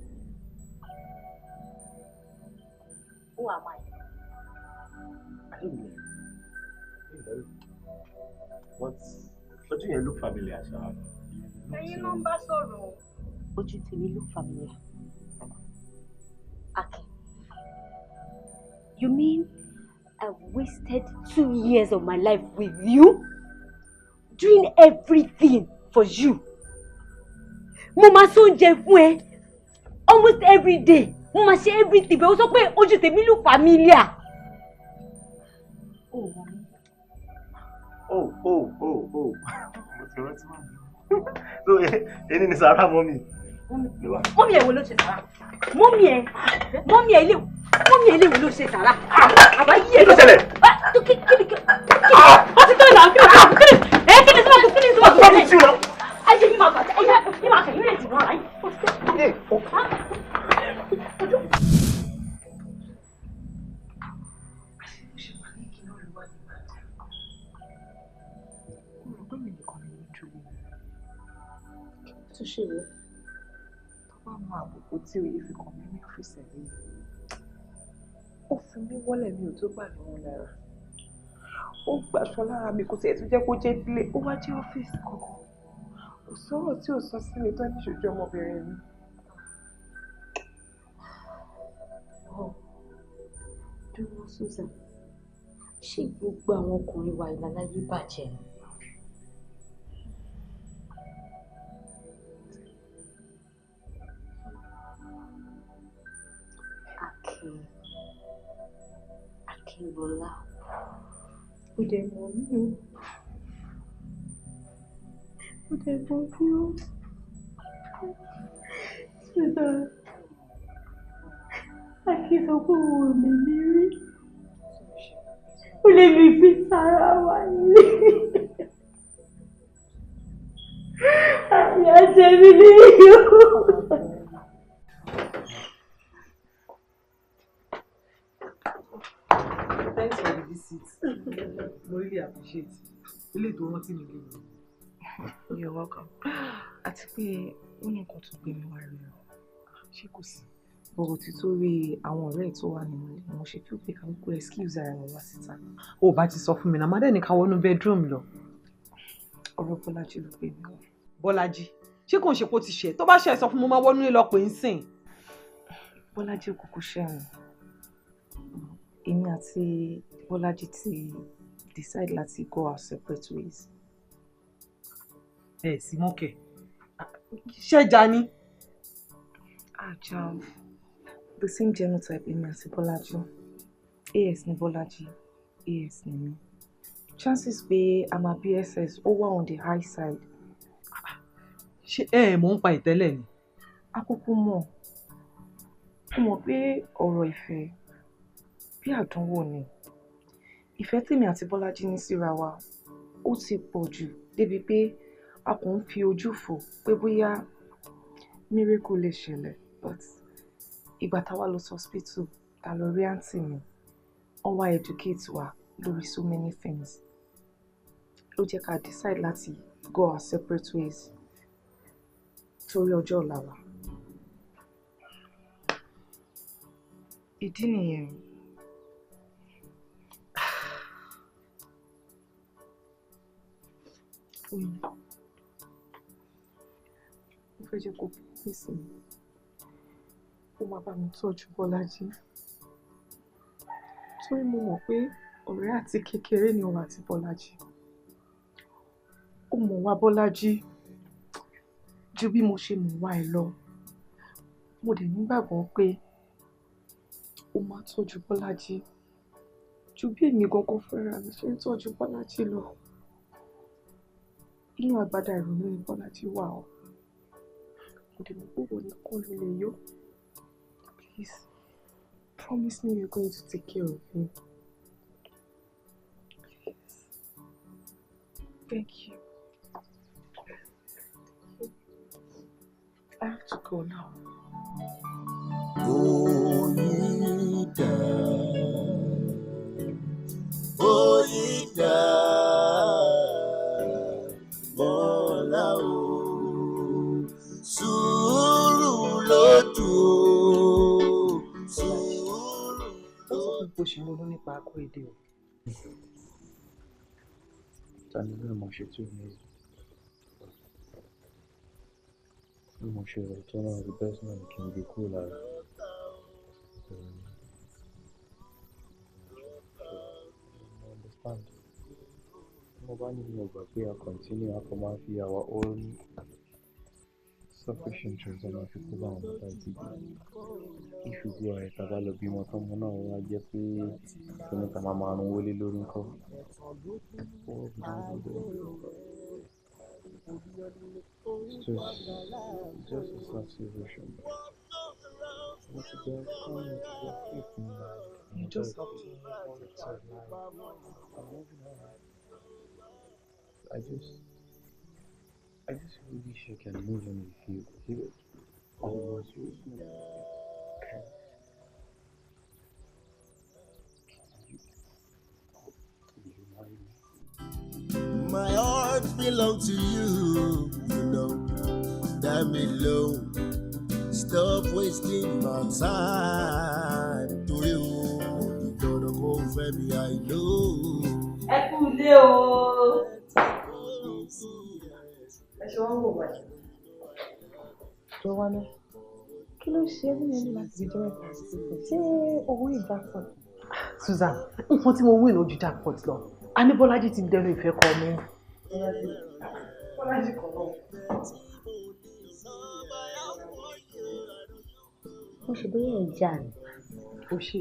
Who am I? I don't know. What? Ojú yẹn look familiar, ṣá. Ẹ̀yin ló ń bá sọ̀rọ̀. Ojú tèmi look familiar. Akin, you mean I've wasted 2 years of my life with you? Doing everything for you. Mo máa ṣe oúnjẹ fún ẹ almost every day. Mo máa ṣe everything but ó sọ pé ojú tèmi look familiar. Oh. So, ẹni ni Sàrà mọ́mì. Mọ́mì ẹ̀ wo ló ṣe sàrà? Mọ́mì ẹ̀ ilé wo ló ṣe sàrà? Àbá yí ẹ̀ ló ṣẹlẹ̀. Kí ni ó ti tó ìlànà kí ni sọ́wọ́ ayé yìí máa bàjẹ́ ẹ̀yà yìí máa kẹ̀yìn rẹ̀ jù náà láyé. tó ṣe rẹ tó bá mọ àbùkù tí òye fi kàn mí ní ọ́fíìsì ẹ̀ yìí ó fi mí wọ́lẹ̀ mi ò tó gbà lọ́wọ́ náírà ó gbàṣọ lára mi kò tiẹ̀ tún jẹ́ kó jẹ́ dílé ó wá jẹ́ ọ́fíìsì kankan kò sọ̀rọ̀ tí ò sọ sí mi tó ní ìṣojú ọmọbìnrin mi. Dúró Susan, ṣé gbogbo àwọn ọkùnrin wa ìlàláyé bàjẹ́ ni? Akínbọ́lá, ó dẹ̀ mọ̀ mí o. Ó dẹ̀ mọ̀ mí o. Susan, Akin sọ pé òun ò lè mí rí. Ó lè mi fi sára wá nílé. Àyà jẹ mí níyó. Thanks for the visit. Mo really appreciate it. Ilé tó rántí mi lè yẹ. You're welcome. Àti pé ó ní nǹkan tó gbé mi wá rí o. Ṣé kò sí? Bọ̀rọ̀ tí tó rí àwọn ọ̀rẹ́ tó wà nínú ilé mo ṣe feel pé ká kúkú excuse ara mi wá síta. O bá ti sọ fún mi náà, má dẹ́ni ká wọnú bedroom lọ. Ọ̀rọ̀ Bọ́lájí ló gbé mi wá. Bọ́lájí, ṣé kò ń ṣe kó ti ṣe? Tó bá ṣe sọ fún mo máa wọnú ilé lọ pé ń sìn. Bọ́lájí kúkú ṣẹ̀wọ̀n. Èmi àti Bọ́lájí ti decide láti go our separate ways. Ẹ sì mọ́kẹ̀. Ṣẹ́jà ni. Àjà the same genotype èmi àti Bọ́lájí. AS ni Bọ́lájí, AS ni mi. Chances pé a máa bí SS ó wà on the high side. Ṣé mò ń pa ìtẹ́lẹ̀ ni? A kúkú mọ̀. Ó mọ̀ pé ọ̀rọ̀ ìfẹ́ bí àdánwò ni. Ìfẹ́ tèmi àti Bọ́lájí ní síra wa ó ti pọ̀ jù débi pé a kò ń fi ojú fò pé bóyá miracle lè ṣẹlẹ̀ but ìgbà táwa lọ sí hospital ta lọ rí àǹtí mi wọ́n wá educate wa lórí so many things ló jẹ́ ká decide láti go our separate ways torí ọjọ́ ọ̀la wa. Ìdí nìyẹn. fún yín. Mo fẹ́ jẹ́ kó promise mi. Ó máa bá mi tọ́jú Bọ́lájí. Torí mo mọ̀ pé ọ̀rẹ́ àti kékeré ni òun àti Bọ́lájí. Ó mọ̀ wá Bọ́lájí ju bí mo ṣe mọ̀ wá ẹ lọ. Mo dẹ̀ nígbàgbọ́ pé ó máa tọ́jú Bọ́lájí ju bí èmi gangan fúnra mi ṣe ń tọ́jú Bọ́lájí lọ. Inú agbádá ìrònú ni Bọ́lájí wà ọ́. Mo dẹ̀ mọ̀ pé òun nìkan ló lè yọ. Please, promise me you're going to take care of him. Please. Thank you. I have to go now. Oyida, Bọ́lá o, sùúrù lójú o, sùúrù. Ó sọ pé bó ṣe ń ronú nípa Akóredé o. Tani bẹ́ẹ̀ mo ṣe tí o ní bí mo ṣe rẹ̀ tó náà rí bẹ́ẹ̀ náà kí n gbé kúrò lára. Understand. Mo bá ní mo gbà pé a continue a kò máa fi our own selfish interest ọmọ fi kó bá àwọn ọmọ táyì tìjú. Ìṣubú ẹ̀ tàbá lọ bímọ tọ́mọ náà wá jẹ́ pé kíní ká máa máa wọlé lórí ńkọ́. It's just a sad situation. What is there? You just have to I just really wish I can move on with you. I was with you. My heart belongs to you, you know that me alone. Stop wasting my time. Torí o, ìjọba kò fẹ́ mi, I know. Ẹ kú ilé o. Ẹ ṣe wọ́n wò wáyé. Jọ̀wọ́ náà, kí ló ṣe é nínú láti fi jẹ́ ẹ̀ka àsìkò? Ṣé owó ìdápọ̀? Susan, nǹkan tí mo wí lójú jackpot lọ. A ní Bọ́lájí ti dẹnu ìfẹ́ kọ mi. Bọ́lájí kọ̀ náà. Wọ́n ṣe bóyá ìjà ni. Ó ṣe.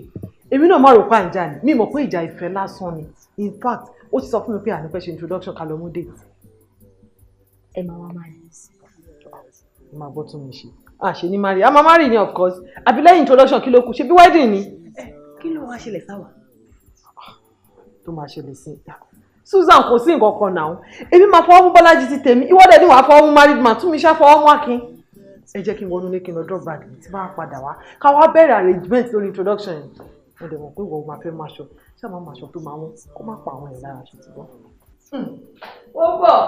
Èmi náà máa rò pa ìjà ni. Mi mọ̀ pé ìjà ìfẹ́ lásán ni. In fact, ó ti sọ fún mi pé àní fẹ́ ṣe introduction ká lọ mú date. Ẹ máa wá máa rí. Máa bọ́ tún mi ṣe. Ṣe ní marry. A máa marry ni of course. Àbí lẹ́yìn introduction kí ló kù? Ṣé bí wedding ni? Kí ló wá ṣẹlẹ̀ sáwà? Tó máa ṣẹlẹ̀ sí ìta. Susan kò sí nǹkan kan náà. Èmi máa fọwọ́ mú Bọ́lájí ti tèmi. Ìwọ dẹ̀ ni wàá fọwọ́ mú married man. Tún mi ṣá fọwọ́ mú Akin. Ẹ jẹ́ kí n wọnú ilé kí n lọ drop bag mi tí bá padà wá. Ká wá bẹ̀rẹ̀ arrangement lórí introduction yẹn. Mo dẹ̀ mọ̀ pé ìwọ máa fẹ́ máa ṣọ. Ṣé àwọn máa ṣọ tó máa wọ́n? Kó má pa àwọn ẹ̀ lára aṣọ ti bọ́. Ó bọ̀.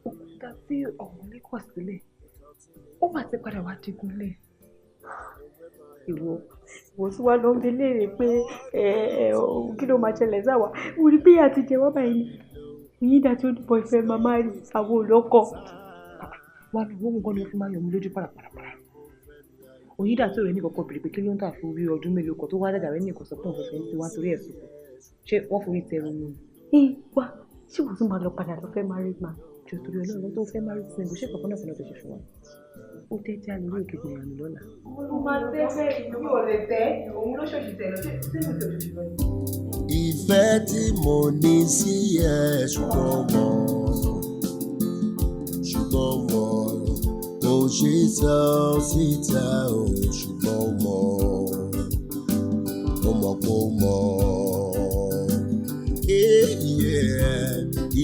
Òkúta tí ọ̀wọ́n lé kọ̀ sílẹ̀. Ó mà ti padà wá digunlé. Ìwọ tí wàá lọ ń bi léèrè pé kí ló máa ṣẹlẹ̀ sáwà. Mo rí pé àti jẹ wọ́n báyìí ni. Oyinda tí ó ní boyfriend màmá rí àwọn olóko. Wà lọ wọ́n gan ni ó fi máa yọ mí lójú pàràpàrà. Oyinda tí òrẹ́ ní kọ̀ọ̀kan bèrè pé kí ló ń tà fún orí ọdún mélòó kan tó wá dàgbà rẹ̀ ní ìkọ̀sọ̀ fún òfin tí wá torí ẹ̀sùn. Ṣé wọ́n forí tẹ ẹrù mi? Wá ṣé wọ́n tún máa lọ padà lọ fẹ́ married man? Jọ torí Ọlọ́run tó fẹ́ married single ṣé kọ̀ọ̀kan náà fẹ́ lọ tó ṣe fún wa? Ó tẹ́ já lórí òkè gbìyànjú lọ́la. Mo máa tẹ́ bẹ́ẹ̀ ni mi ò lè tẹ́. Òun ló ṣòṣì tẹ̀ lọ sí ìṣòṣì lọ. Ìfẹ́ tí mo ní sí ẹ ṣùgbọ́n mọ̀ kò ṣe sọ síta o ṣùgbọ́n mọ̀ pé ó mọ̀.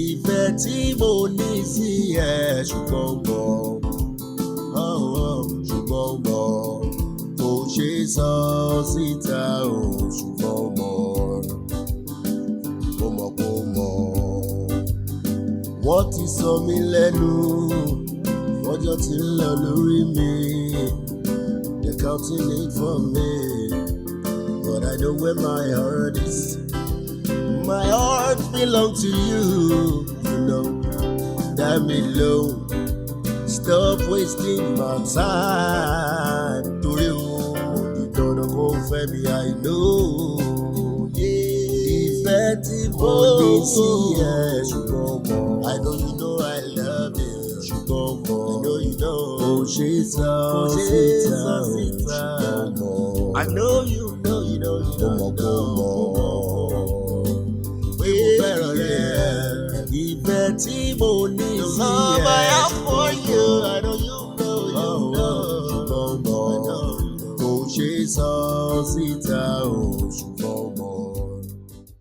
Ìfẹ́ tí mo ní sí ẹ ṣùgbọ́n mọ̀ kò ṣe sọ síta o ṣùgbọ́n mọ̀. Wọ́n ti sọ mí lẹ́nu, ọjọ́ ti ń lọ lórí mi, they're counting it for me, but I know where my heart is. My heart belongs to you, you know. Let me alone. Stop wasting my time. To you, you don't go for me, I know. Ìfẹ́ tí mo ní sí ẹ ṣùgbọ́n mọ́. I know you know I love you ṣùgbọ́n mọ́. I know you know. Kò ṣe sọ síta ṣùgbọ́n mọ́. I know you know you know you know. Mo mọ̀ pé mo fẹ́ràn rẹ̀. Ìfẹ́ tí mo ní sí ẹ ṣùgbọ́n mọ́. The love I have for you, I know you know you know. Ṣùgbọ́n mọ́. Kò ṣe sọ síta o.